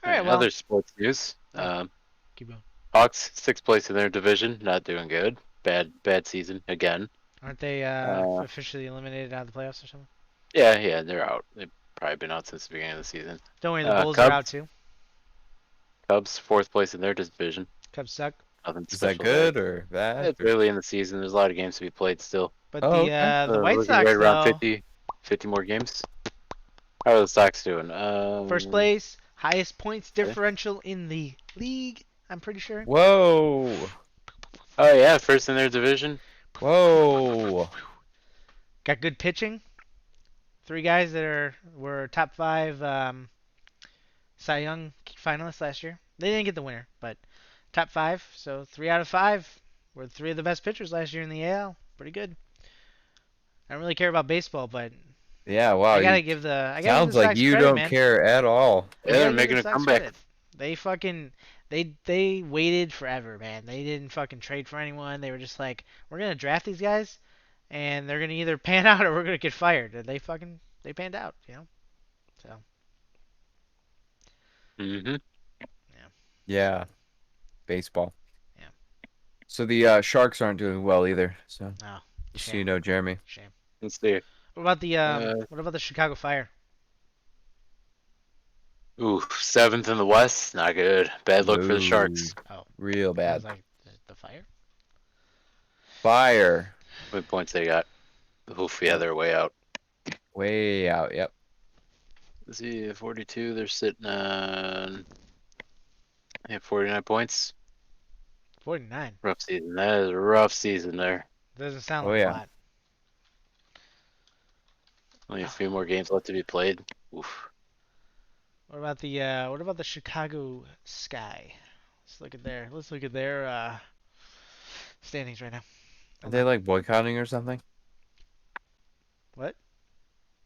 All right, well, Other sports news. oh, keep going. Hawks 6th place in their division, not doing good. Bad season again. Aren't they Uh, officially eliminated out of the playoffs or something? yeah, they're out. They've probably been out since the beginning of the season. Don't worry, the Bulls are out Cubs, too. Cubs 4th place in their division. Cubs suck. Nothing Is that special there. good or bad? It's early in the season. There's a lot of games to be played still. But Oh, okay. the White Looking Sox right around though, 50 more games. How are the Sox doing? first place, highest points differential in the league. I'm pretty sure. Whoa. Oh yeah, first in their division. Whoa. Got good pitching. Three guys that were top five Cy Young finalists last year. They didn't get the winner, but top five. So 3 out of 5 were three of the best pitchers last year in the AL. Pretty good. I don't really care about baseball, but Yeah, wow. I gotta give the Sounds like Sox you credit, don't man. care at all. I Yeah, they're gotta give the making a Sox comeback. credit. They fucking they waited forever, man. They didn't fucking trade for anyone. They were just like, we're gonna draft these guys, and they're gonna either pan out or we're gonna get fired. And they panned out. So Mm-hmm. yeah, Yeah, baseball. yeah. So the Sharks aren't doing well either. So Oh, just so you shame, know, Jeremy. shame. Let's see. What about the Chicago Fire? Ooh, 7th in the West. Not good. Bad look for the Ooh, Sharks. Oh, real I was bad. like the Fire. Fire. How many points they got? Oof, yeah, they're way out. Way out. Yep. Let's see, 42. They're sitting on 49 points. 49. Rough season. That is a rough season there. Doesn't sound Oh like a yeah. lot. Only a few more games left to be played. Oof. What about the Chicago Sky? Let's look at their standings right now. Are Hold they on. like boycotting or something? What?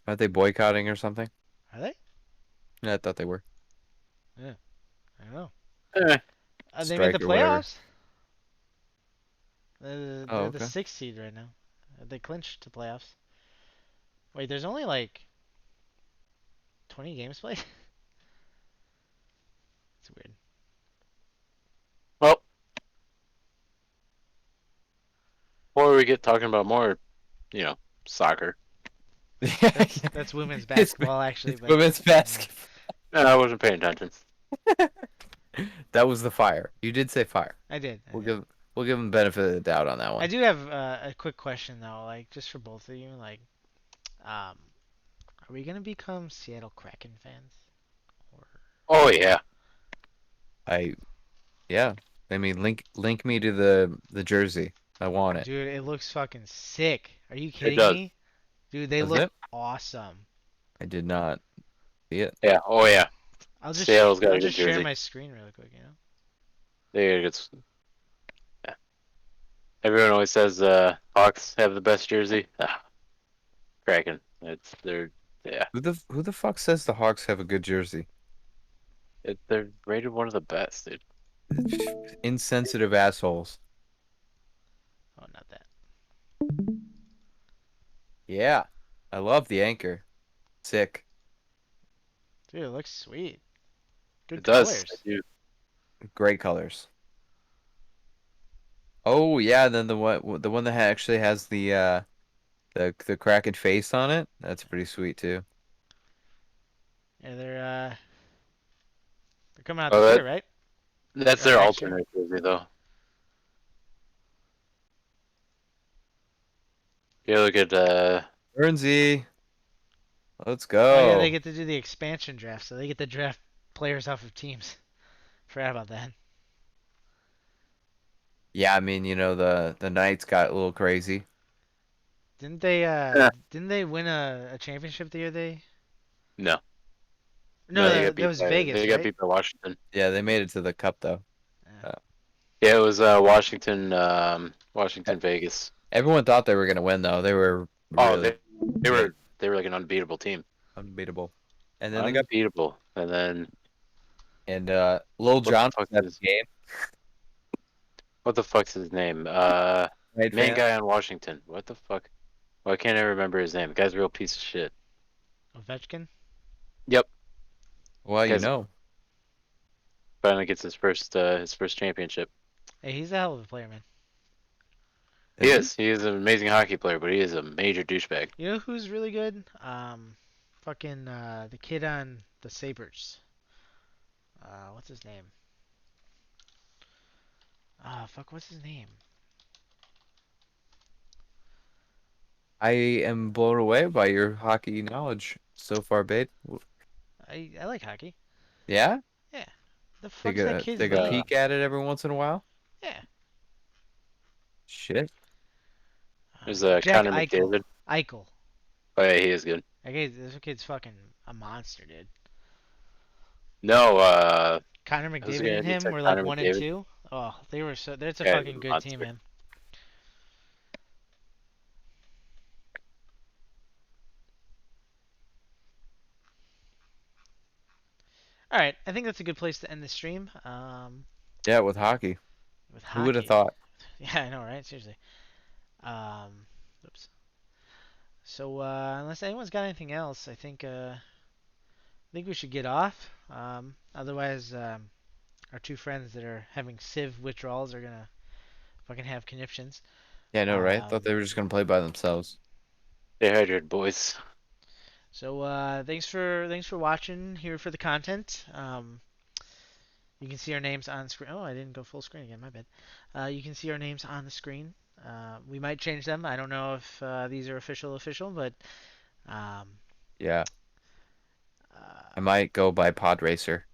Are they boycotting or something? Are they? Yeah, I thought they were. I don't know. Eh, They made the Strike or whatever. playoffs. Oh, They're the okay. 6th seed right now. They clinched the playoffs. Wait, there's only like 20 games played. It's weird. well, before we get talking about more, soccer. That's women's It's, basketball actually, it's but women's basketball. No, I wasn't paying attention. That was the fire. You did say fire. I did. We'll give them benefit of the doubt on that I one. do have a quick question though, like just for both of you, like, are we gonna become Seattle Kraken fans? Or Oh yeah, Yeah. I mean, link me to the jersey. I want it. dude, it looks fucking sick. Are you it kidding does. me? Dude, they Does look it? awesome. I did not see it. Yeah. Oh yeah. Seattle's got I'll a good just share jersey. my screen really quick. They got a good. Yeah. Everyone always says Hawks have the best jersey. Ah, Kraken. They're yeah. Who the fuck says the Hawks have a good jersey? They're rated one of the best, dude. Insensitive assholes. Oh, not that. Yeah. I love the anchor. Sick. Dude, it looks sweet. Good It does. colors. You Great colors. Oh yeah, and then the one that actually has the Kraken face on it. That's pretty sweet too. Yeah, they're coming out oh this year, that right? that's Or their next year? alternate jersey though. You look at Burnsy, let's Oh yeah, they go. get to do the expansion draft, so they get to draft players off of teams. Forgot about that. Yeah, I mean, the Knights got a little crazy. Didn't they yeah. didn't they win a championship the year they No. No, No, that was they Vegas, got right? beat by Washington. Yeah, they made it to the cup though. Yeah. Uh, Yeah, it was Washington e- Washington Vegas. everyone thought they were gonna win though. They were Oh, really they good, were like an unbeatable team. unbeatable. And then they got Unbeatable. And then and Lil what the Jon fuck was at is the game. what the fuck's his name? Right, Main fan. guy on Washington. What the fuck? Why can't I remember his name? The guy's a real piece of shit. Ovechkin? Yep. Well, Guy's finally gets his first championship. Hey, he's a hell of a player, man. He Is he? is. He is an amazing hockey player, but he is a major douchebag. You know who's really good? Fucking the kid on the Sabres. What's his name? Fuck, what's his name? I am blown away by your hockey knowledge so far, babe. I like hockey. Yeah? Yeah. The Take fuck's that a kid's take a name? Uh, peek at it every once in a while. Yeah. Shit. there's Jack Connor Eichel. McDavid. Eichel. Oh yeah, he is good. This kid's fucking a monster, dude. No, Connor I was McDavid gonna and you him said were like Connor 1 and McDavid. 2. Oh, they were so. That's a Yeah, he's fucking a good team, monster. man. All right, I think that's a good place to end the stream. Yeah, with hockey. With Who would have hockey. thought? Yeah, I know, right? Seriously. Um, oops. So unless anyone's got anything else, I think we should get off. Otherwise, our two friends that are having Civ withdrawals are gonna fucking have conniptions. Yeah, I know, right? Thought Um, they were just gonna play by themselves. Stay hydrated, boys. so thanks for watching here for the content. You can see our names on screen. Oh, I didn't go full screen again. My bad. You can see our names on the screen. We might change them. I don't know if these are official, but um, Yeah. I uh, might go by Pod Racer.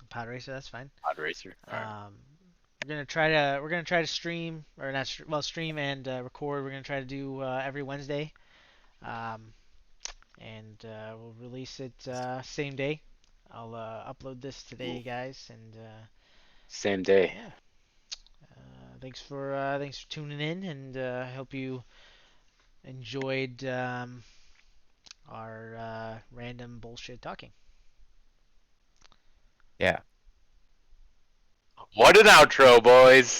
Pod Racer, that's fine. Pod racer. All right. Um, we're gonna try to stream or not well stream and record. We're gonna try to do every Wednesday, um, and we'll release it same day. I'll upload this today, Ooh, guys, and same day. yeah. Thanks for tuning in, and I hope you enjoyed our random bullshit talking. Yeah. What an outro, boys.